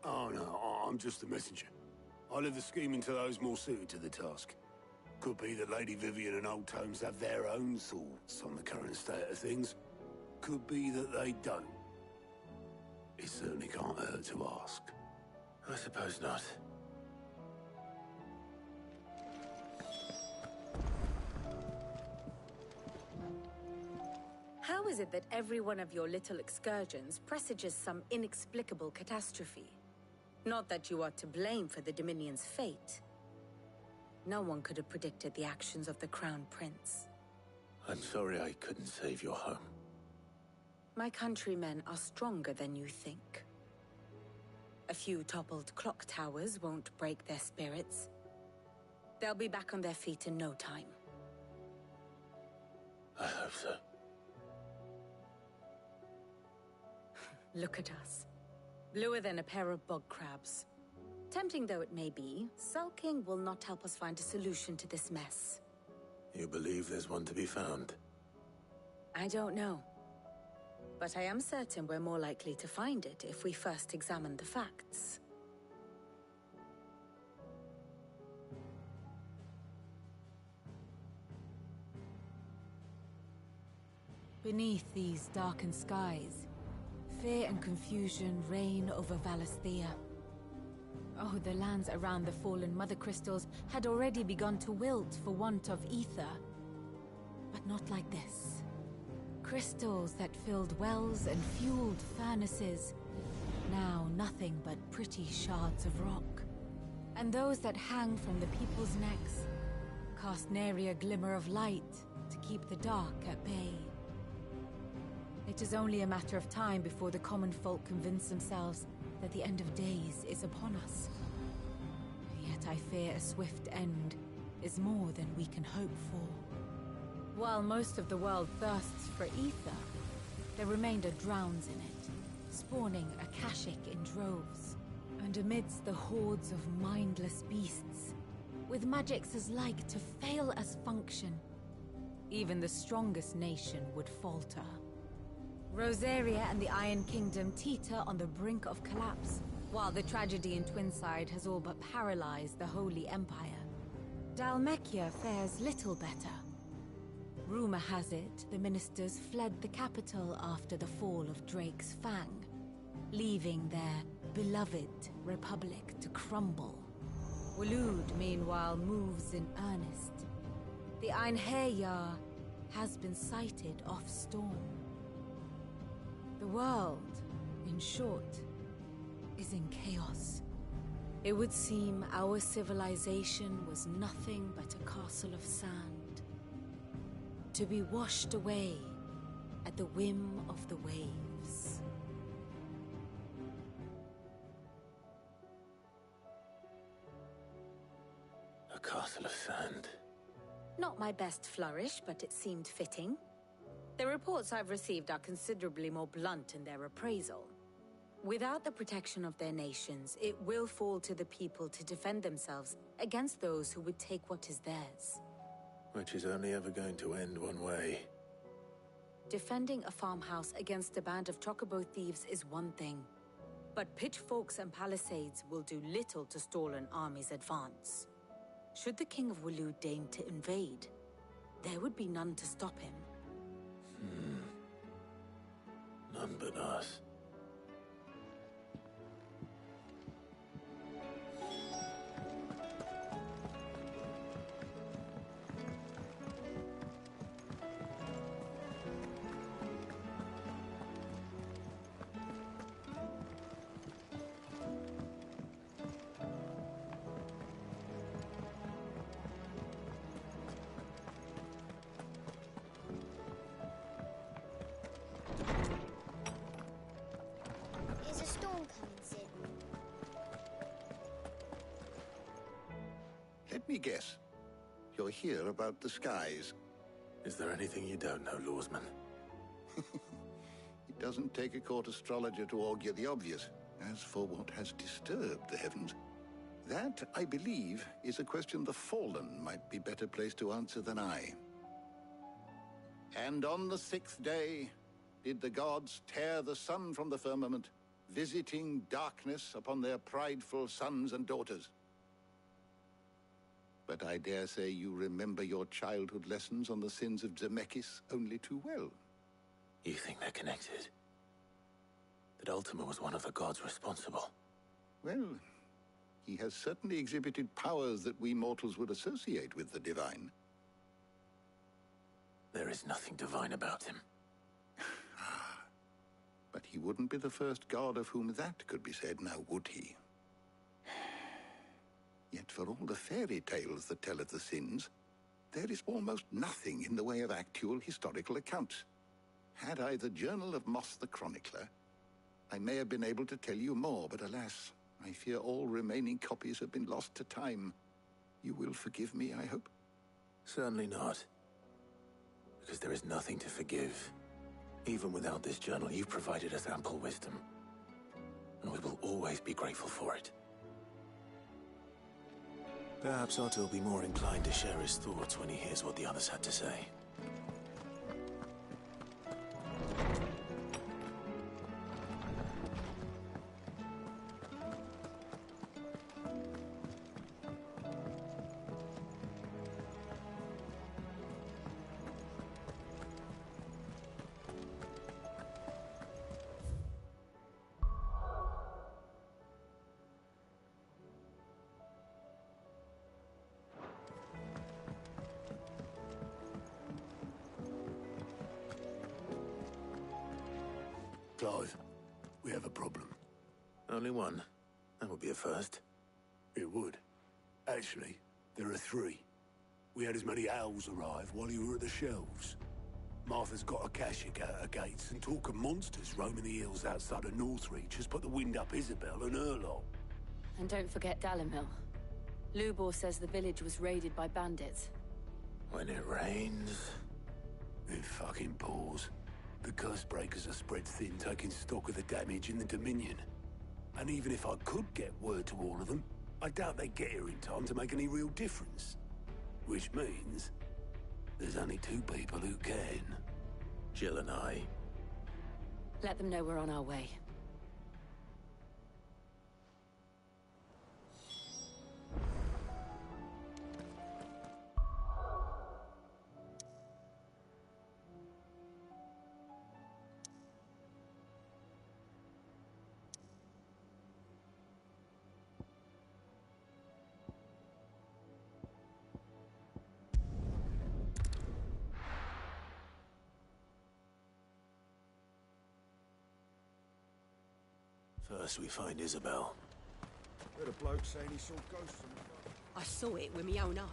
Oh, no, I'm just the messenger. I leave the scheming to those more suited to the task. Could be that Lady Vivian and Old Tomes have their own thoughts on the current state of things. Could be that they don't. It certainly can't hurt to ask. I suppose not. How is it that every one of your little excursions presages some inexplicable catastrophe? Not that you are to blame for the Dominion's fate. No one could have predicted the actions of the Crown Prince. I'm sorry I couldn't save your home. My countrymen are stronger than you think. A few toppled clock towers won't break their spirits. They'll be back on their feet in no time. I hope so. Look at us. Bluer than a pair of bog crabs. Tempting though it may be, sulking will not help us find a solution to this mess. You believe there's one to be found? I don't know. But I am certain we're more likely to find it if we first examine the facts. Beneath these darkened skies, fear and confusion reign over Valisthea. Oh, the lands around the fallen Mother Crystals had already begun to wilt for want of ether. But not like this. Crystals that filled wells and fueled furnaces. Now nothing but pretty shards of rock. And those that hang from the people's necks cast nary a glimmer of light to keep the dark at bay. It is only a matter of time before the common folk convince themselves that the end of days is upon us. Yet I fear a swift end is more than we can hope for. While most of the world thirsts for ether, the remainder drowns in it, spawning Akashic in droves. And amidst the hordes of mindless beasts, with magics as like to fail as function, even the strongest nation would falter. Rosaria and the Iron Kingdom teeter on the brink of collapse, while the tragedy in Twinside has all but paralyzed the Holy Empire. Dhalmekia fares little better. Rumor has it the ministers fled the capital after the fall of Drake's Fang, leaving their beloved republic to crumble. Waloed, meanwhile, moves in earnest. The Einherjar has been sighted off-storm. The world, in short, is in chaos. It would seem our civilization was nothing but a castle of sand, to be washed away at the whim of the waves. A castle of sand. Not my best flourish, but it seemed fitting. The reports I've received are considerably more blunt in their appraisal. Without the protection of their nations, it will fall to the people to defend themselves against those who would take what is theirs. Which is only ever going to end one way. Defending a farmhouse against a band of chocobo thieves is one thing, but pitchforks and palisades will do little to stall an army's advance. Should the King of Waloed deign to invade, there would be none to stop him. None but us. Is a storm coming, Sid? Let me guess. You're here about the skies. Is there anything you don't know, Lawsman? It doesn't take a court astrologer to augur the obvious. As for what has disturbed the heavens, that, I believe, is a question the Fallen might be better placed to answer than I. And on the 6th day did the gods tear the sun from the firmament, visiting darkness upon their prideful sons and daughters. But I dare say you remember your childhood lessons on the sins of Zemeckis only too well. You think they're connected? That Ultima was one of the gods responsible? Well, he has certainly exhibited powers that we mortals would associate with the divine. There is nothing divine about him. But he wouldn't be the first god of whom that could be said, now would he? Yet for all the fairy tales that tell of the sins, there is almost nothing in the way of actual historical accounts. Had I the Journal of Moss the Chronicler, I may have been able to tell you more, but alas, I fear all remaining copies have been lost to time. You will forgive me, I hope? Certainly not. Because there is nothing to forgive. Even without this journal, you've provided us ample wisdom. And we will always be grateful for it. Perhaps Otto will be more inclined to share his thoughts when he hears what the others had to say. Clive, we have a problem. Only one. That would be a first. It would. Actually, there are three. We had as many owls arrive while you were at the shelves. Martha's got a Kashik out her gates, and talk of monsters roaming the hills outside of Northreach has put the wind up Isabel and her lot. And don't forget Dalimil. Lubor says the village was raided by bandits. When it rains... It fucking pours. The Cursebreakers are spread thin, taking stock of the damage in the Dominion. And even if I could get word to all of them, I doubt they'd get here in time to make any real difference. Which means... there's only two people who can. Jill and I. Let them know we're on our way. First we find Isabel. Heard a bloke saying he saw ghosts on the road. I saw it with my own eyes.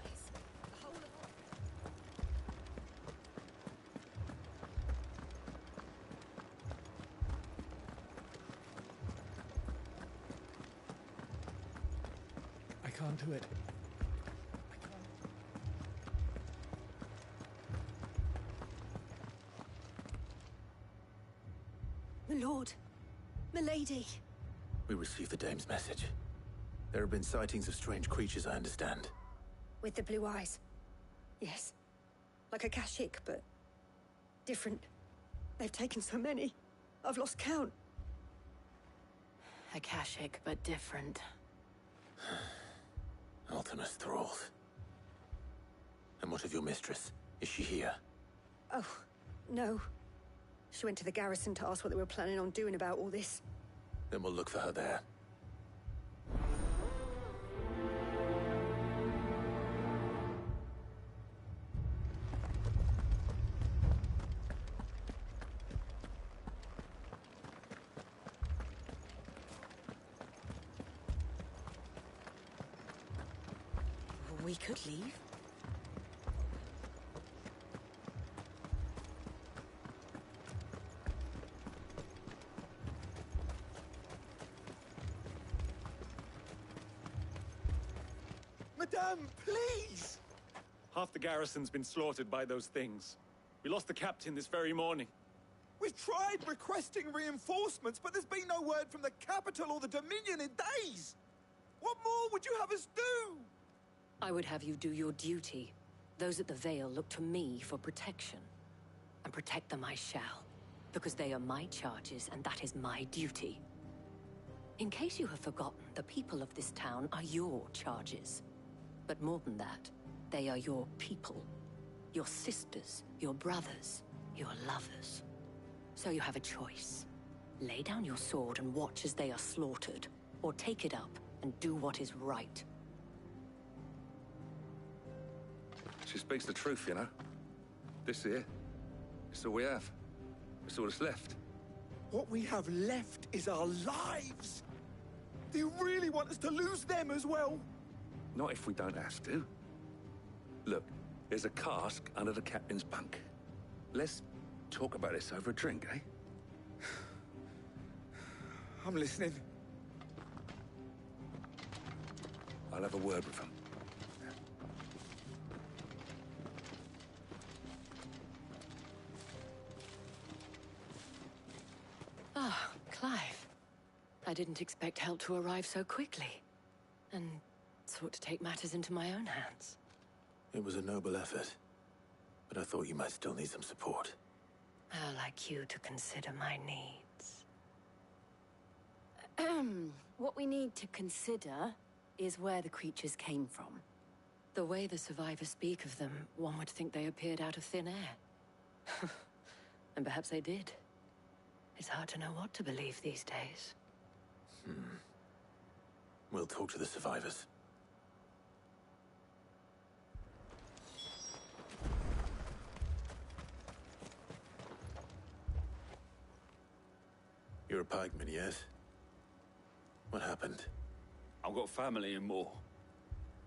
I can't do it. My lord. Milady. We received the dame's message. There have been sightings of strange creatures, I understand. With the blue eyes. Yes. Like a Kashik, but different. They've taken so many. I've lost count. A Kashik, but different. Ultimus thralls. And what of your mistress? Is she here? Oh, no. She went to the garrison to ask what they were planning on doing about all this. Then we'll look for her there. We could leave. Madame, please! Half the garrison's been slaughtered by those things. We lost the captain this very morning. We've tried requesting reinforcements, but there's been no word from the capital or the Dominion in days! What more would you have us do? I would have you do your duty. Those at the Vale look to me for protection. And protect them I shall. Because they are my charges, and that is my duty. In case you have forgotten, the people of this town are your charges. But more than that, they are your people. Your sisters, your brothers, your lovers. So you have a choice. Lay down your sword and watch as they are slaughtered, or take it up and do what is right. She speaks the truth, you know. This here, it's all we have. It's all that's left. What we have left is our lives! Do you really want us to lose them as well? Not if we don't have to. Look, there's a cask under the captain's bunk. Let's talk about this over a drink, eh? I'm listening. I'll have a word with him. Ah, Clive. I didn't expect help to arrive so quickly. And sought to take matters into my own hands. It was a noble effort. But I thought you might still need some support. I'd like you to consider my needs. What we need to consider is where the creatures came from. The way the survivors speak of them, one would think they appeared out of thin air. And perhaps they did. It's hard to know what to believe these days. We'll talk to the survivors. You're a pikeman, yes? What happened? I've got family in Moor.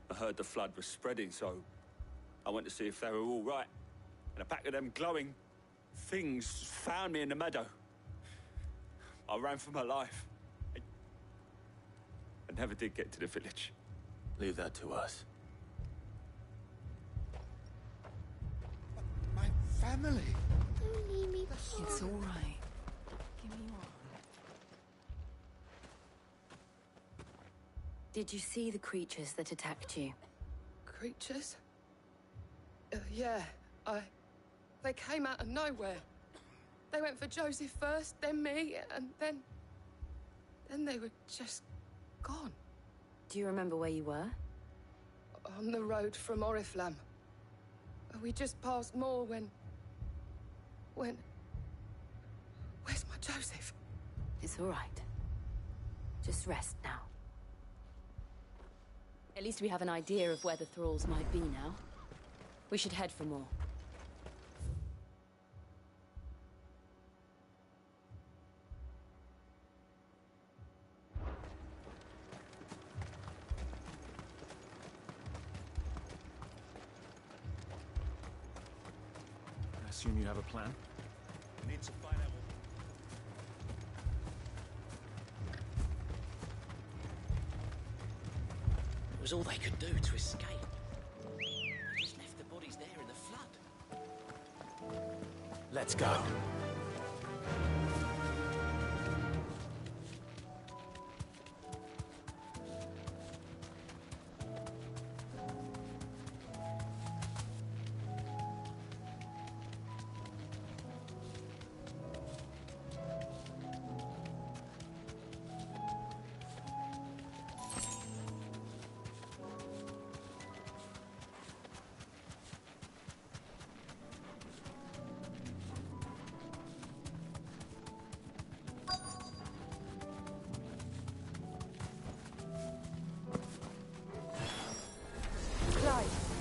I heard the flood was spreading, so I went to see if they were all right. And a pack of them glowing things found me in the meadow. I ran for my life. I never did get to the village. Leave that to us. My family! Don't leave me behind. It's all right. Give me your arm. Did you see the creatures that attacked you? Creatures? Yeah, They came out of nowhere. They went for Joseph first, then me, and then... Then they were just gone. Do you remember where you were? On the road from Oriflamme. We just passed Moor when... Where's my Joseph? It's all right. Just rest now. At least we have an idea of where the thralls might be now. We should head for more. I assume you have a plan? We need to find out. It was all they could do to escape. They just left the bodies there in the flood. Let's go.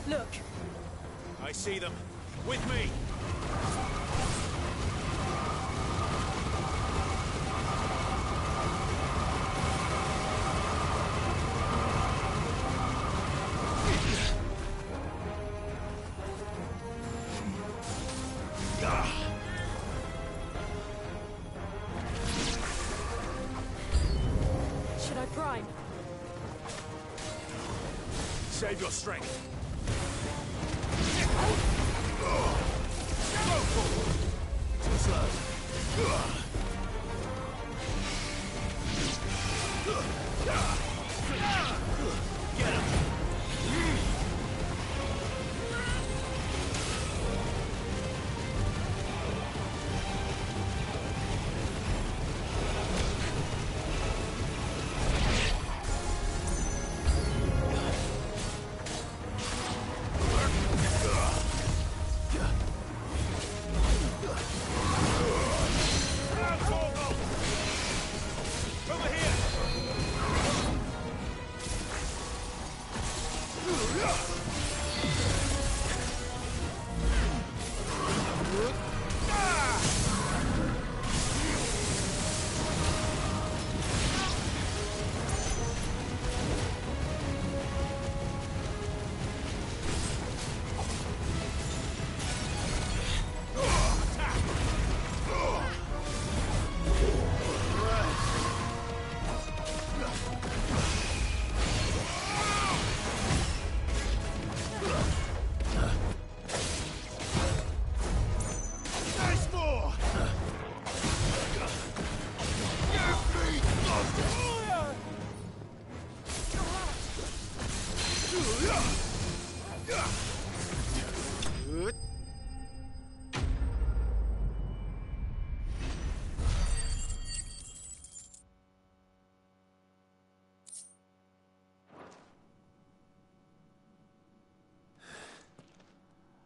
Look! I see them. With me! Should I prime? Save your strength. Too slow. Get him.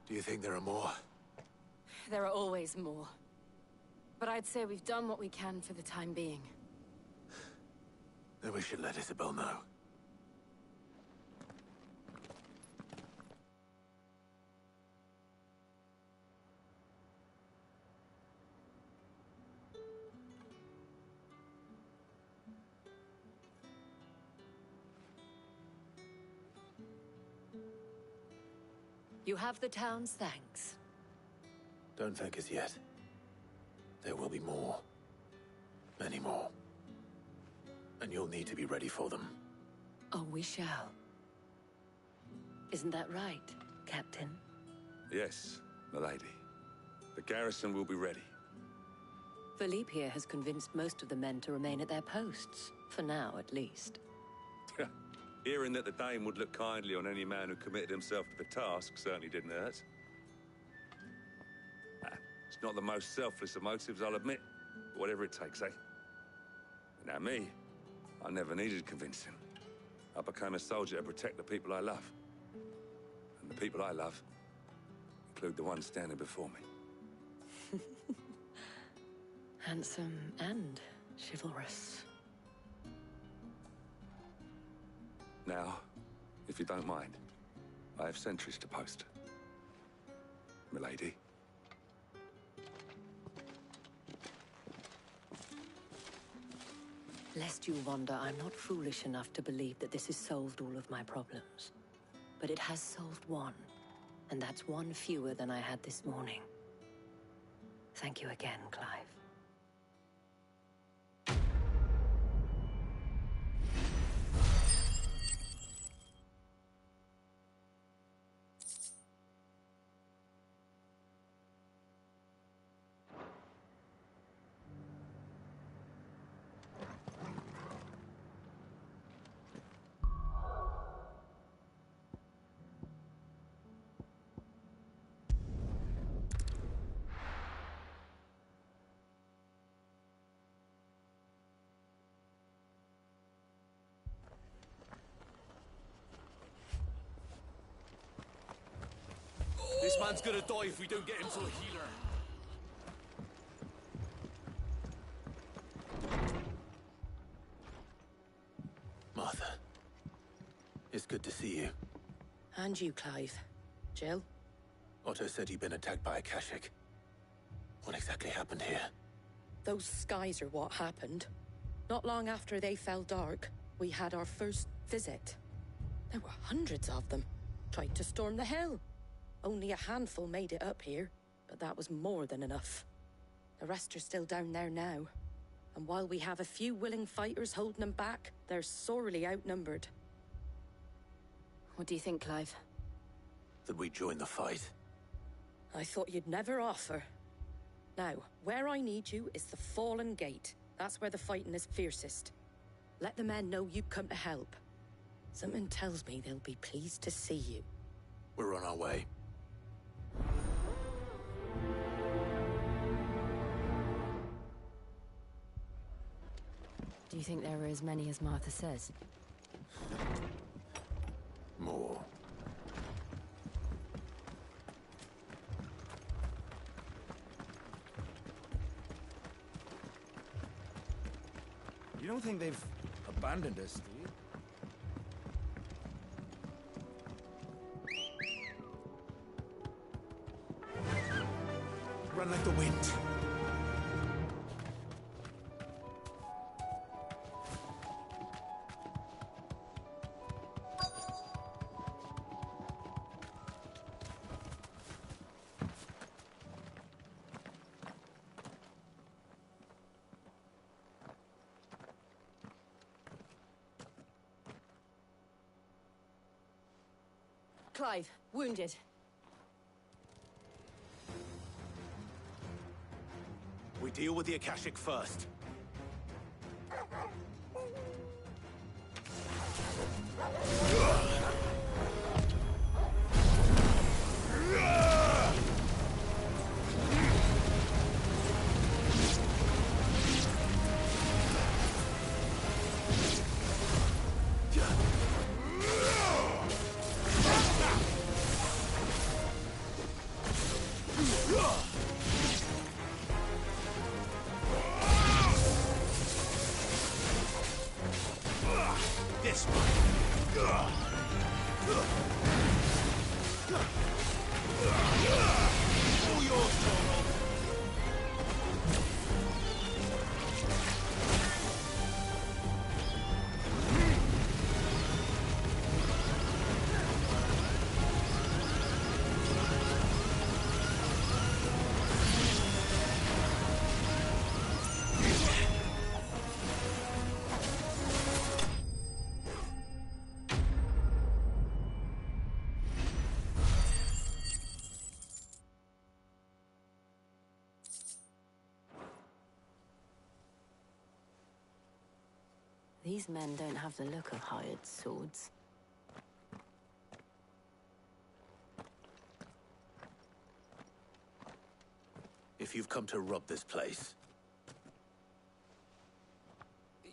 Do you think there are more? There are always more. But I'd say we've done what we can for the time being. Then we should let Isabel know. You have the town's thanks. Don't thank us yet. There will be more. Many more. And you'll need to be ready for them. Oh, we shall. Isn't that right, Captain? Yes, milady. The garrison will be ready. Philippe here has convinced most of the men to remain at their posts. For now, at least. Hearing that the Dane would look kindly on any man who committed himself to the task certainly didn't hurt. It's not the most selfless of motives, I'll admit. But whatever it takes, eh? Now me, I never needed convincing. I became a soldier to protect the people I love. And the people I love include the ones standing before me. Handsome and chivalrous. Now, if you don't mind, I have sentries to post. Milady. Lest you wonder, I'm not foolish enough to believe that this has solved all of my problems. But it has solved one, and that's one fewer than I had this morning. Thank you again, Clive. This man's gonna die if we don't get him to a healer. Martha. It's good to see you. And you, Clive. Jill? Otto said you'd been attacked by a Kashik. What exactly happened here? Those skies are what happened. Not long after they fell dark, we had our first visit. There were hundreds of them. Tried to storm the hill. Only a handful made it up here, but that was more than enough. The rest are still down there now. And while we have a few willing fighters holding them back, they're sorely outnumbered. What do you think, Clive? That we join the fight? I thought you'd never offer. Now, where I need you is the Fallen Gate. That's where the fighting is fiercest. Let the men know you come to help. Something tells me they'll be pleased to see you. We're on our way. Do you think there are as many as Martha says? More. You don't think they've abandoned us, do you? Run like the wind. Clive, wounded. We deal with the Akashic first. This one. All yours, Torvald. These men don't have the look of hired swords. If you've come to rob this place...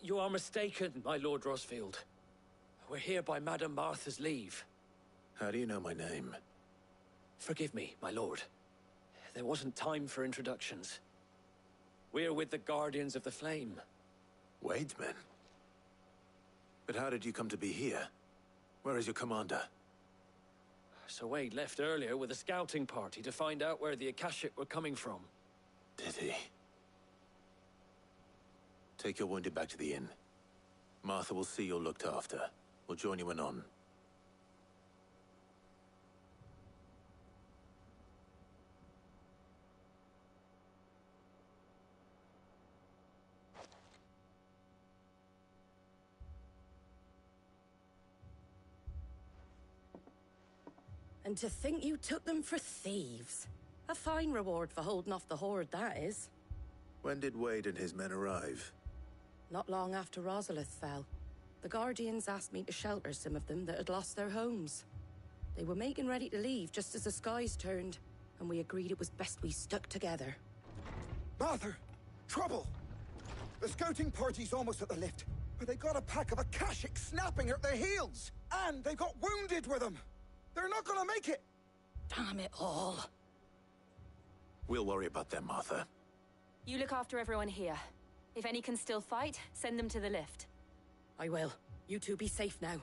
You are mistaken, my Lord Rosfield. We're here by Madame Martha's leave. How do you know my name? Forgive me, my lord. There wasn't time for introductions. We're with the Guardians of the Flame. Wade's men? But how did you come to be here? Where is your commander? Sir Wade left earlier with a scouting party to find out where the Akashic were coming from. Did he? Take your wounded back to the inn. Martha will see you're looked after. We'll join you anon. And to think you took them for thieves. A fine reward for holding off the horde, that is. When did Wade and his men arrive? Not long after Rosalith fell. The Guardians asked me to shelter some of them that had lost their homes. They were making ready to leave just as the skies turned, and we agreed it was best we stuck together. Martha! Trouble! The scouting party's almost at the lift, but they got a pack of Akashic snapping at their heels! And they've got wounded with them! They're not gonna make it! Damn it all. We'll worry about them, Martha. You look after everyone here. If any can still fight, send them to the lift. I will. You two be safe now.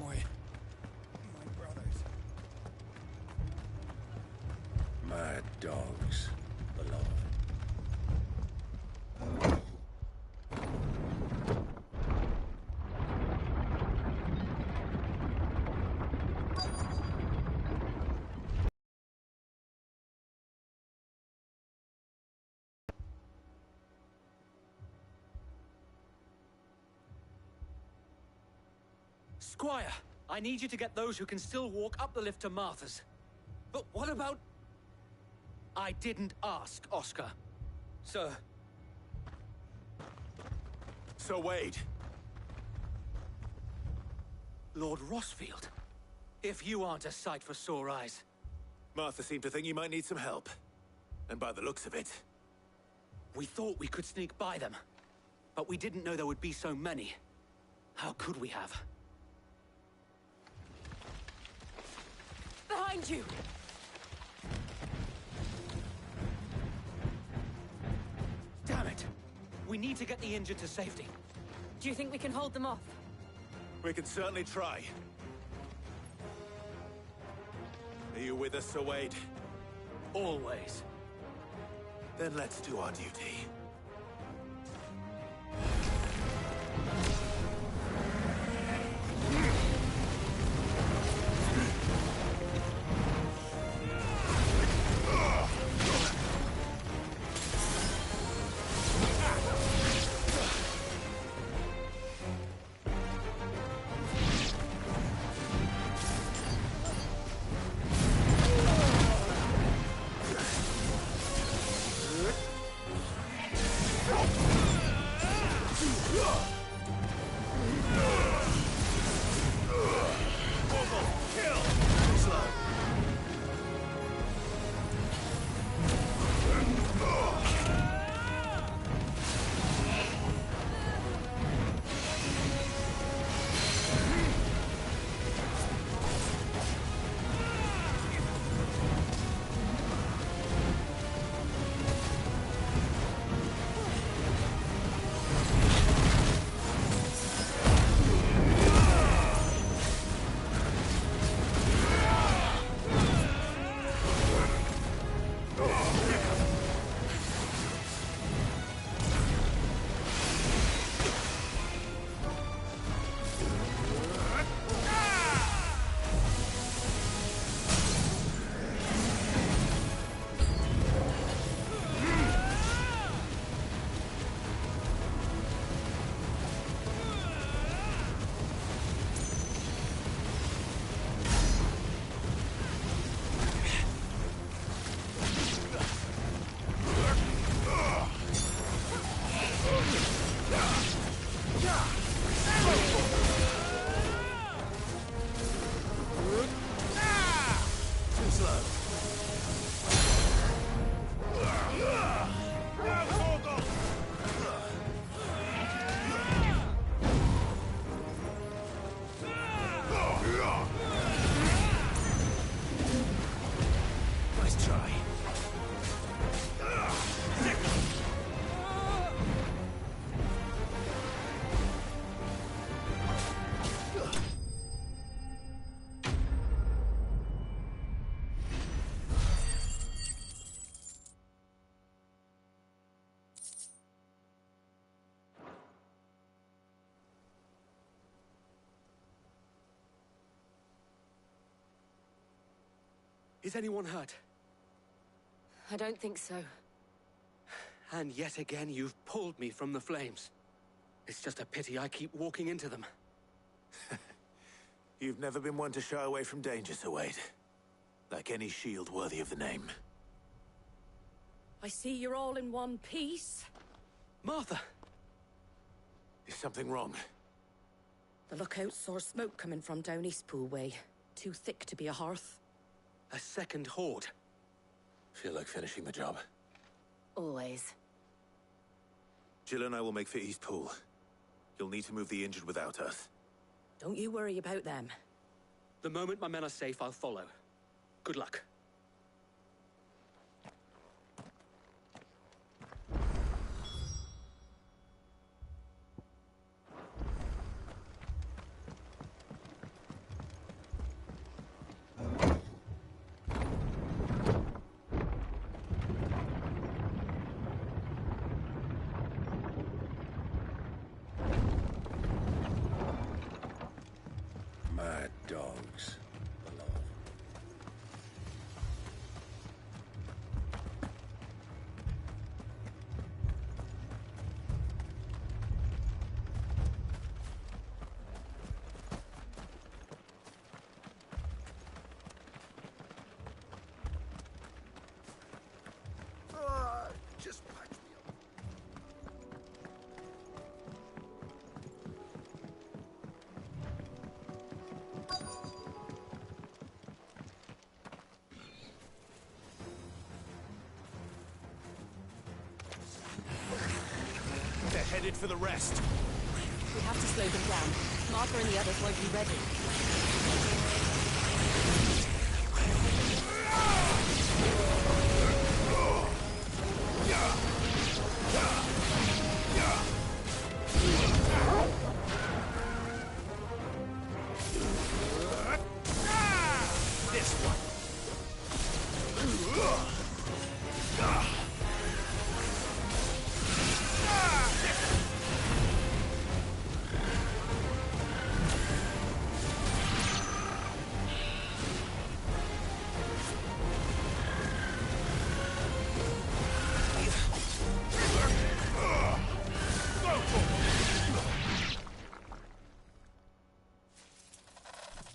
My brothers. Mad dogs, beloved. Squire, I need you to get those who can still walk up the lift to Martha's. But what about... I didn't ask, Oscar. Sir. Sir Wade. Lord Rosfield. If you aren't a sight for sore eyes. Martha seemed to think you might need some help. And by the looks of it... We thought we could sneak by them. But we didn't know there would be so many. How could we have? Behind you! Damn it! We need to get the injured to safety. Do you think we can hold them off? We can certainly try. Are you with us, Sir Wade? Always. Then let's do our duty. Is anyone hurt? I don't think so. And yet again, you've pulled me from the flames. It's just a pity I keep walking into them. You've never been one to shy away from danger, Sir Wade. Like any shield worthy of the name. I see you're all in one piece. Martha! Is something wrong? The lookout saw smoke coming from down Eastpool way. Too thick to be a hearth. A second horde. Feel like finishing the job? Always. Jill and I will make for Eastpool. You'll need to move the injured without us. Don't you worry about them. The moment my men are safe, I'll follow. Good luck. Mad dogs. Just patch me up. They're headed for the rest. We have to slow them down. Martha and the others won't be ready. This one.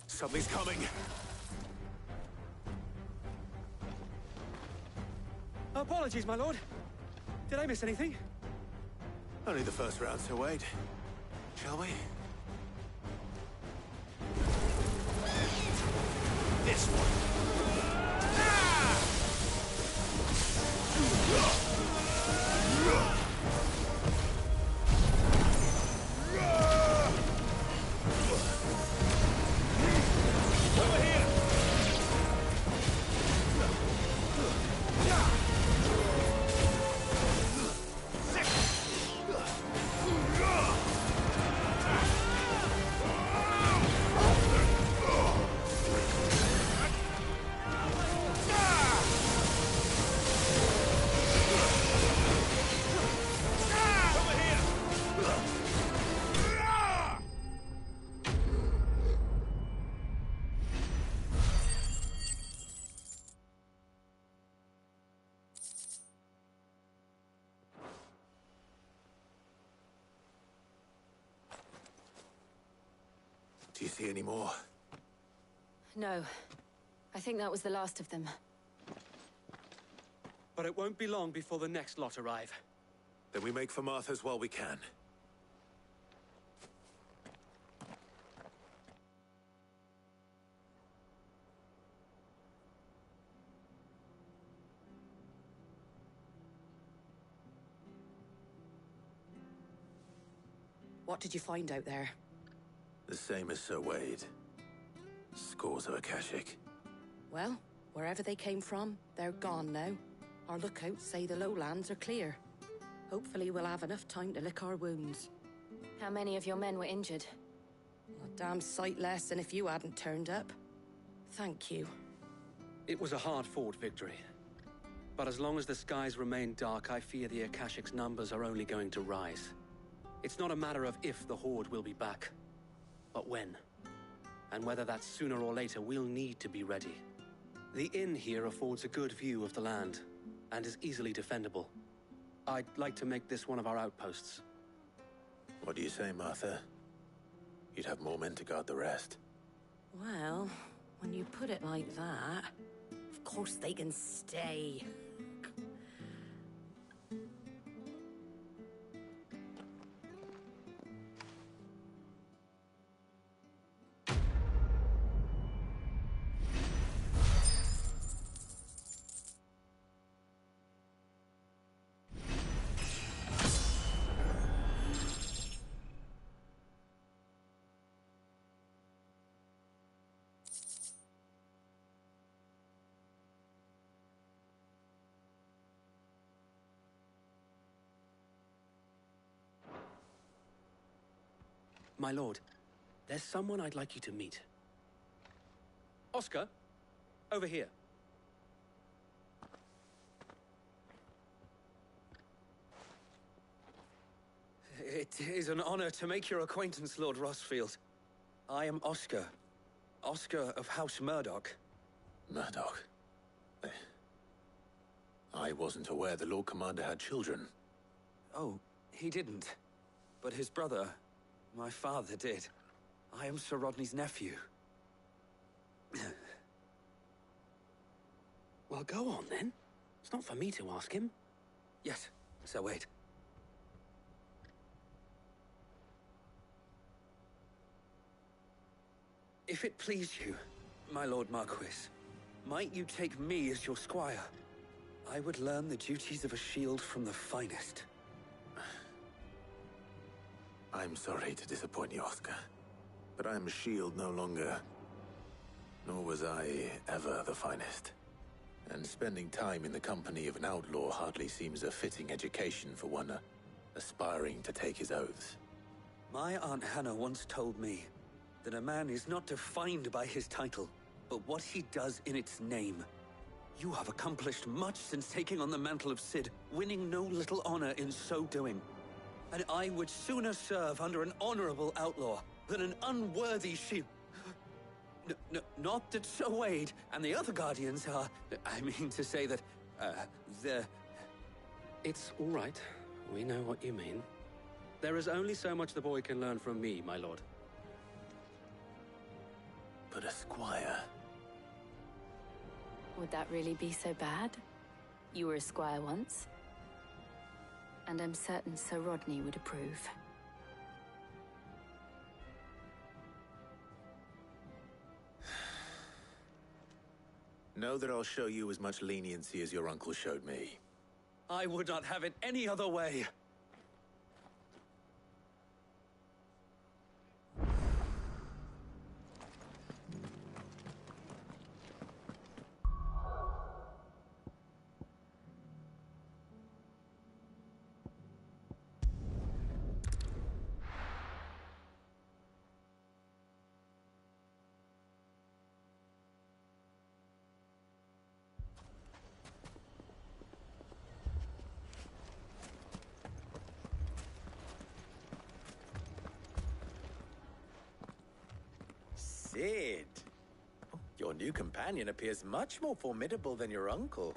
Something's coming. Apologies, my lord. Did I miss anything? Only the first round, Sir Wade. Shall we? This one. Over here! Do you see any more? No. I think that was the last of them. But it won't be long before the next lot arrive. Then we make for Martha's while we can. What did you find out there? The same as Sir Wade. Scores of Akashic. Well, wherever they came from, they're gone now. Our lookouts say the lowlands are clear. Hopefully we'll have enough time to lick our wounds. How many of your men were injured? A damn sight less than if you hadn't turned up. Thank you. It was a hard-fought victory. But as long as the skies remain dark, I fear the Akashic's numbers are only going to rise. It's not a matter of if the Horde will be back, but when. And whether that's sooner or later, we'll need to be ready. The inn here affords a good view of the land, and is easily defendable. I'd like to make this one of our outposts. What do you say, Martha? You'd have more men to guard the rest. Well, when you put it like that, of course they can stay. My lord, there's someone I'd like you to meet. Oscar, over here. It is an honor to make your acquaintance, Lord Rossfield. I am Oscar. Oscar of House Murdoch. Murdoch? I wasn't aware the Lord Commander had children. Oh, he didn't. But his brother, my father, did. I am Sir Rodney's nephew. Well, go on, then. It's not for me to ask him. Yes, Sir Wade. If it please you, my Lord Marquis, might you take me as your squire? I would learn the duties of a shield from the finest. I'm sorry to disappoint you, Oscar, but I'm a shield no longer. Nor was I ever the finest. And spending time in the company of an outlaw hardly seems a fitting education for one aspiring to take his oaths. My Aunt Hannah once told me that a man is not defined by his title, but what he does in its name. You have accomplished much since taking on the mantle of Cid, winning no little honor in so doing. And I would sooner serve under an honorable outlaw than an unworthy shield. Not that Sir Wade and the other guardians are... I mean to say that, they're... It's all right. We know what you mean. There is only so much the boy can learn from me, my lord. But a squire... Would that really be so bad? You were a squire once. And I'm certain Sir Rodney would approve. Know that I'll show you as much leniency as your uncle showed me. I would not have it any other way. Cid! Your new companion appears much more formidable than your uncle.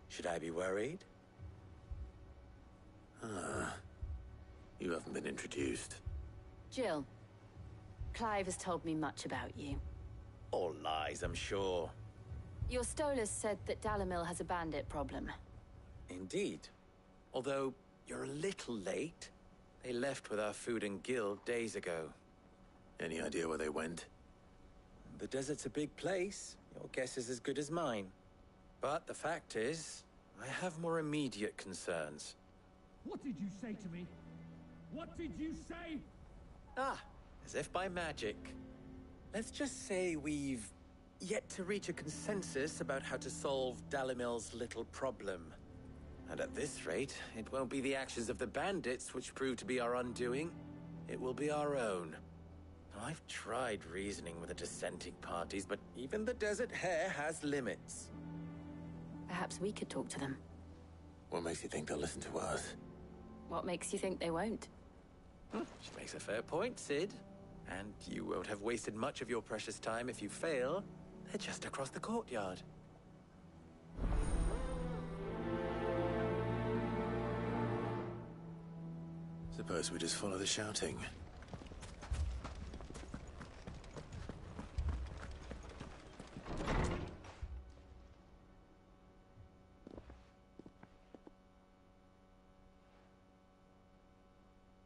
Should I be worried? You haven't been introduced. Jill, Clive has told me much about you. All lies, I'm sure. Your Stolas said that Dalamil has a bandit problem. Indeed. Although, you're a little late. They left with our food and guild days ago. Any idea where they went? The desert's a big place. Your guess is as good as mine. But the fact is, I have more immediate concerns. What did you say to me? What did you say? Ah, as if by magic. Let's just say we've yet to reach a consensus about how to solve Dalimil's little problem. And at this rate, it won't be the actions of the bandits which prove to be our undoing. It will be our own. I've tried reasoning with the dissenting parties, but even the Desert Hare has limits. Perhaps we could talk to them. What makes you think they'll listen to us? What makes you think they won't? She makes a fair point, Cid. And you won't have wasted much of your precious time if you fail. They're just across the courtyard. Suppose we just follow the shouting.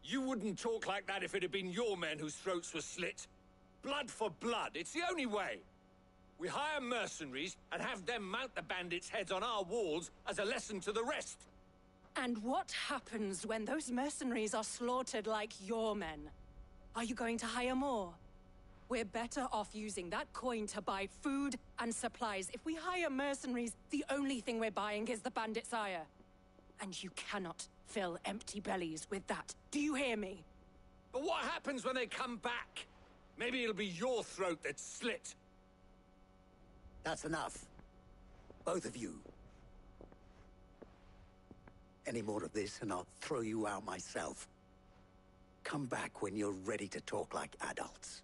You wouldn't talk like that if it had been your men whose throats were slit. Blood for blood, it's the only way. We hire mercenaries and have them mount the bandits' heads on our walls as a lesson to the rest. And what happens when those mercenaries are slaughtered like your men? Are you going to hire more? We're better off using that coin to buy food and supplies. If we hire mercenaries, the only thing we're buying is the bandits' ire. And you cannot fill empty bellies with that. Do you hear me? But what happens when they come back? Maybe it'll be your throat that's slit. That's enough. Both of you. Any more of this and I'll throw you out myself. Come back when you're ready to talk like adults.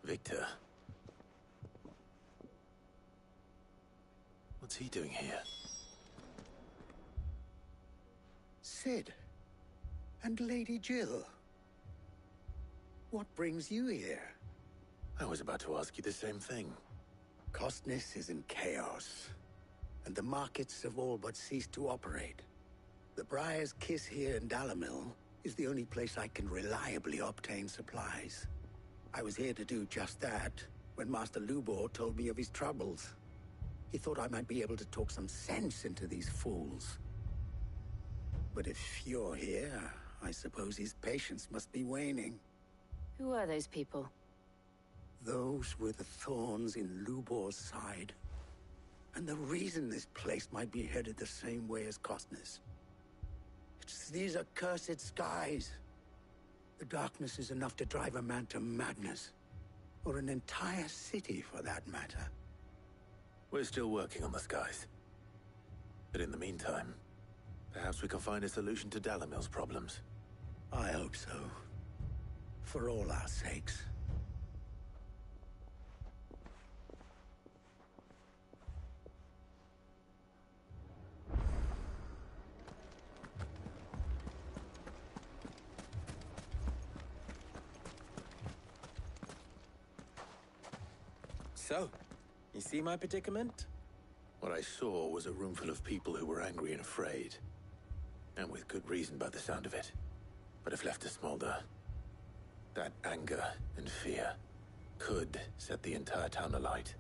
Victor. What's he doing here? Sid. And Lady Jill. What brings you here? I was about to ask you the same thing. Costness is in chaos, and the markets have all but ceased to operate. The Briar's Kiss here in Dalimil is the only place I can reliably obtain supplies. I was here to do just that when Master Lubor told me of his troubles. He thought I might be able to talk some sense into these fools. But if you're here, I suppose his patience must be waning. Who are those people? Those were the thorns in Lubor's side. And the reason this place might be headed the same way as Costness. It's these accursed skies. The darkness is enough to drive a man to madness. Or an entire city, for that matter. We're still working on the skies. But in the meantime, perhaps we can find a solution to Dalimil's problems. I hope so. For all our sakes. So, you see my predicament? What I saw was a room full of people who were angry and afraid. And with good reason by the sound of it. But if left to smolder, that anger and fear could set the entire town alight.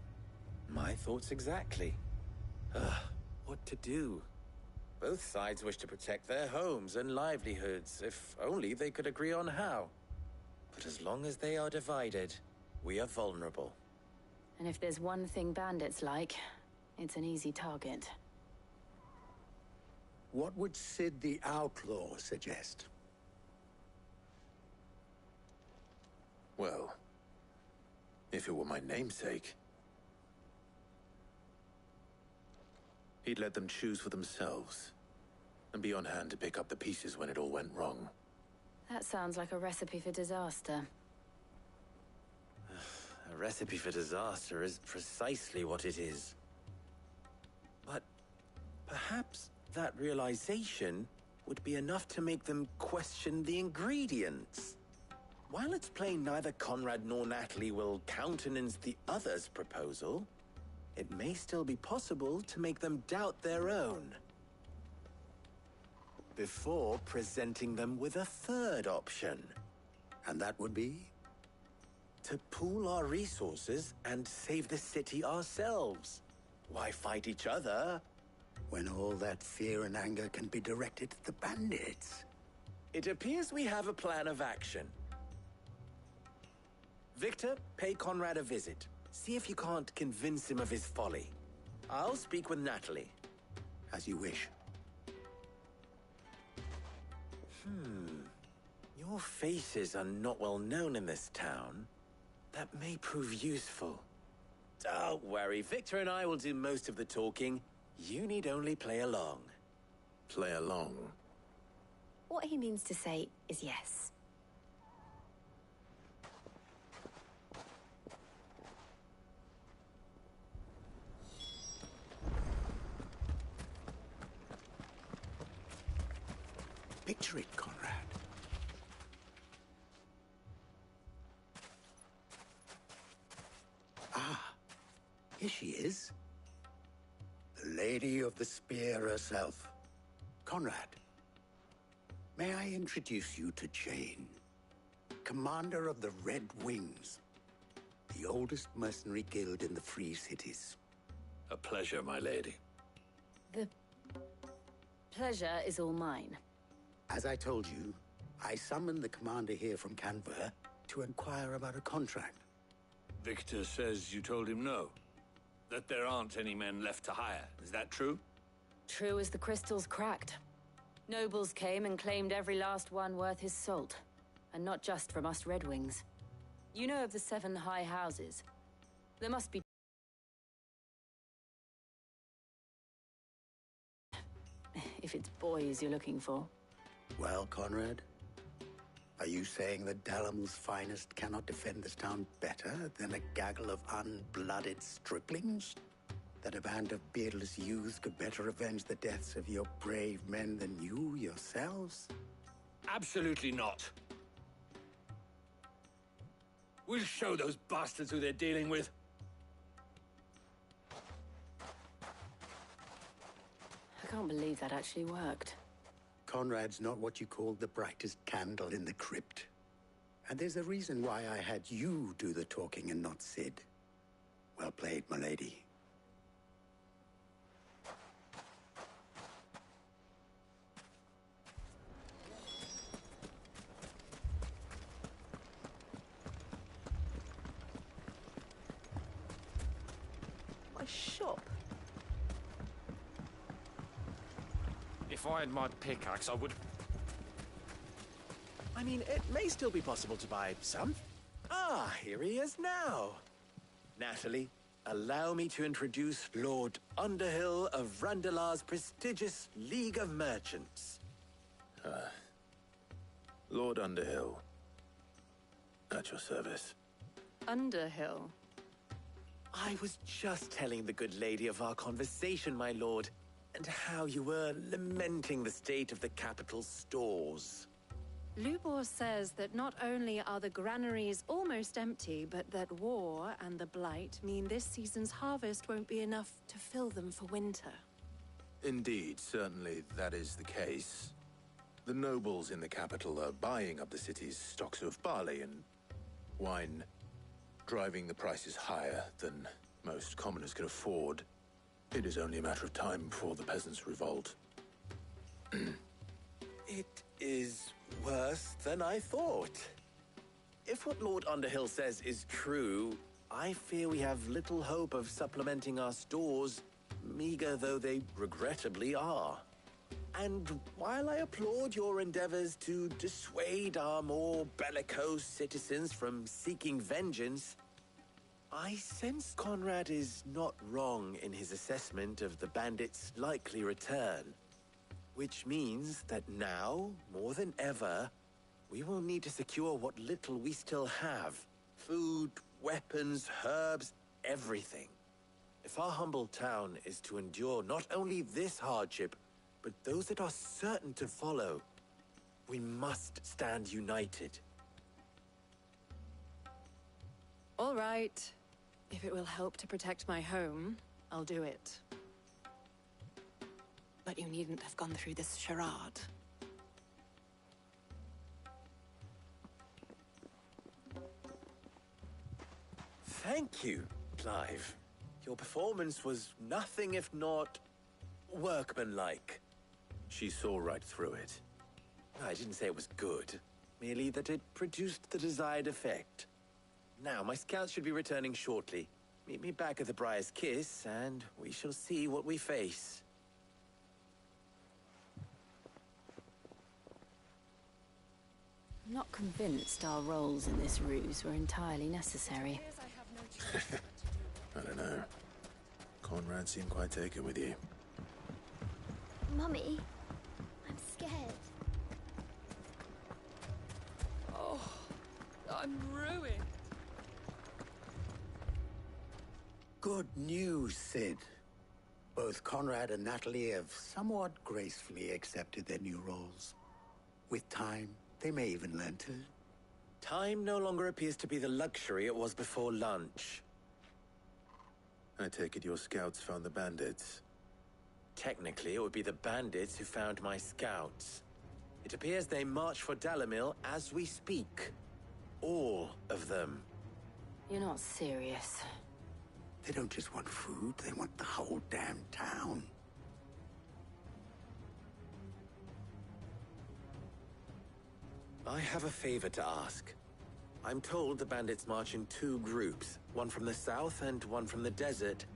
My thoughts exactly. What to do? Both sides wish to protect their homes and livelihoods, if only they could agree on how. But as long as they are divided, we are vulnerable. And if there's one thing bandits like, it's an easy target. What would Sid the Outlaw suggest? Well, if it were my namesake, he'd let them choose for themselves and be on hand to pick up the pieces when it all went wrong. That sounds like a recipe for disaster. A recipe for disaster is precisely what it is. But perhaps that realization would be enough to make them question the ingredients. While it's plain neither Conrad nor Natalie will countenance the other's proposal, it may still be possible to make them doubt their own. Before presenting them with a third option. And that would be? To pool our resources and save the city ourselves. Why fight each other? When all that fear and anger can be directed at the bandits. It appears we have a plan of action. Victor, pay Conrad a visit. See if you can't convince him of his folly. I'll speak with Natalie. As you wish. Your faces are not well known in this town. That may prove useful. Don't worry, Victor and I will do most of the talking. You need only play along. Play along? What he means to say is yes. Picture it, Conrad. Ah, here she is. The Lady of the Spear herself. Conrad, may I introduce you to Jane, commander of the Red Wings, the oldest mercenary guild in the Free Cities. A pleasure, my lady. The pleasure is all mine. As I told you, I summoned the commander here from Canver to inquire about a contract. Victor says you told him no. That there aren't any men left to hire. Is that true? True as the crystals cracked. Nobles came and claimed every last one worth his salt. And not just from us Red Wings. You know of the 7 high houses. There must be... if it's boys you're looking for. Well, Conrad, are you saying that Dalamil's finest cannot defend this town better than a gaggle of unblooded striplings? That a band of beardless youths could better avenge the deaths of your brave men than you yourselves? Absolutely not. We'll show those bastards who they're dealing with. I can't believe that actually worked. Conrad's not what you call the brightest candle in the crypt. And there's a reason why I had you do the talking and not Sid. Well played, my lady. My shop? If I had my pickaxe, I would... I mean, it may still be possible to buy some. Ah, here he is now. Natalie, allow me to introduce Lord Underhill of Randalar's prestigious League of Merchants. Lord Underhill. At your service. Underhill? I was just telling the good lady of our conversation, my lord, and how you were lamenting the state of the capital's stores. Lubor says that not only are the granaries almost empty, but that war and the Blight mean this season's harvest won't be enough to fill them for winter. Indeed, certainly that is the case. The nobles in the capital are buying up the city's stocks of barley and wine, driving the prices higher than most commoners can afford. It is only a matter of time before the peasants revolt. It is worse than I thought. If what Lord Underhill says is true, I fear we have little hope of supplementing our stores, meager though they regrettably are. And while I applaud your endeavors to dissuade our more bellicose citizens from seeking vengeance, I sense Conrad is not wrong in his assessment of the bandits' likely return. Which means that now, more than ever, we will need to secure what little we still have. Food, weapons, herbs, everything. If our humble town is to endure not only this hardship, but those that are certain to follow, we must stand united. All right. If it will help to protect my home, I'll do it. But you needn't have gone through this charade. Thank you, Clive. Your performance was nothing if not workmanlike. She saw right through it. I didn't say it was good, merely that it produced the desired effect. Now, my scouts should be returning shortly. Meet me back at the Briar's Kiss, and we shall see what we face. I'm not convinced our roles in this ruse were entirely necessary. I don't know. Conrad seemed quite taken with you. Mummy, I'm scared. Oh, I'm ruined. Good news, Sid. Both Conrad and Natalie have somewhat gracefully accepted their new roles. With time, they may even learn to... Time no longer appears to be the luxury it was before lunch. I take it your scouts found the bandits. Technically, it would be the bandits who found my scouts. It appears they march for Dalimil as we speak. All of them. You're not serious. They don't just want food, they want the whole damn town. I have a favor to ask. I'm told the bandits march in two groups, one from the south and one from the desert,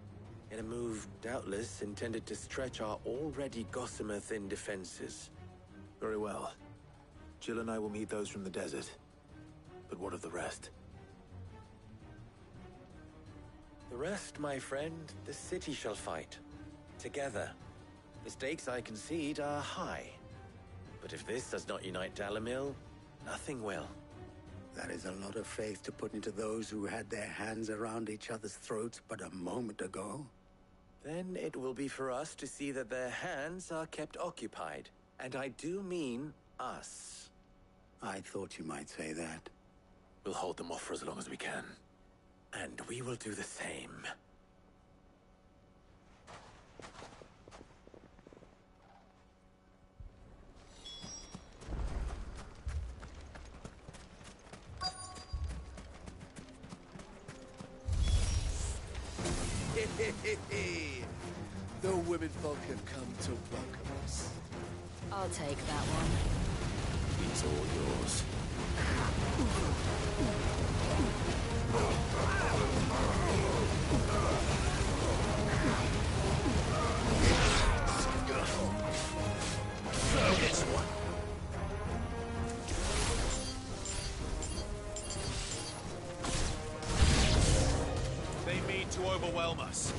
in a move doubtless intended to stretch our already gossamer-thin defenses. Very well. Jill and I will meet those from the desert. But what of the rest? The rest, my friend, the city shall fight. Together. The stakes, I concede, are high. But if this does not unite Dalimil, nothing will. That is a lot of faith to put into those who had their hands around each other's throats but a moment ago. Then it will be for us to see that their hands are kept occupied. And I do mean us. I thought you might say that. We'll hold them off for as long as we can. And we will do the same. The women folk have come to welcome us. I'll take that one. It's all yours. This one. They mean to overwhelm us.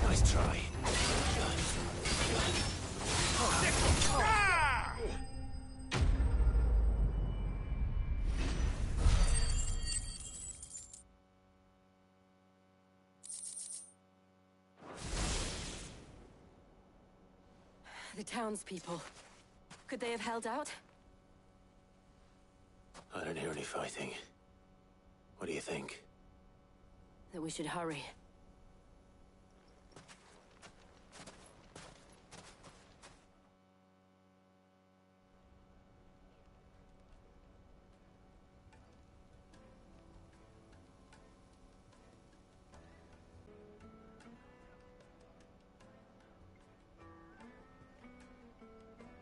Nice try. The townspeople. Could they have held out? I don't hear any fighting. What do you think? That we should hurry.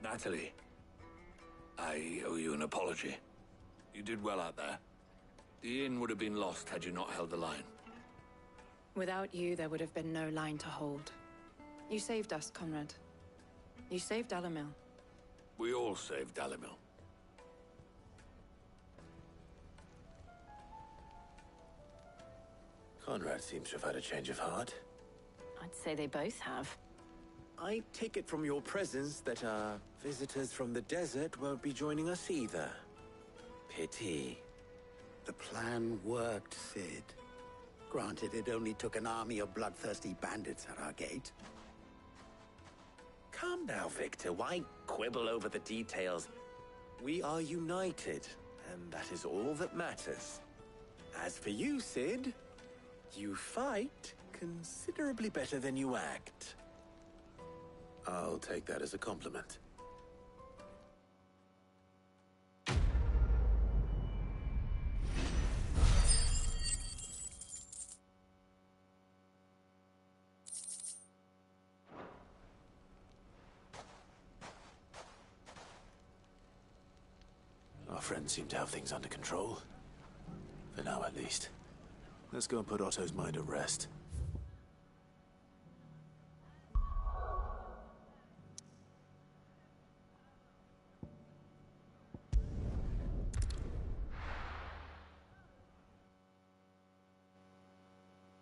Natalie, I owe you an apology. You did well out there. The inn would have been lost had you not held the line. Without you, there would have been no line to hold. You saved us, Conrad. You saved Dalamil. We all saved Dalamil. Conrad seems to have had a change of heart. I'd say they both have. I take it from your presence that our visitors from the desert won't be joining us either. Pity. The plan worked, Sid. Granted, it only took an army of bloodthirsty bandits at our gate. Calm now, Victor. Why quibble over the details? We are united, and that is all that matters. As for you, Sid, you fight considerably better than you act. I'll take that as a compliment. Our friends seem to have things under control. For now, at least. Let's go and put Otto's mind at rest.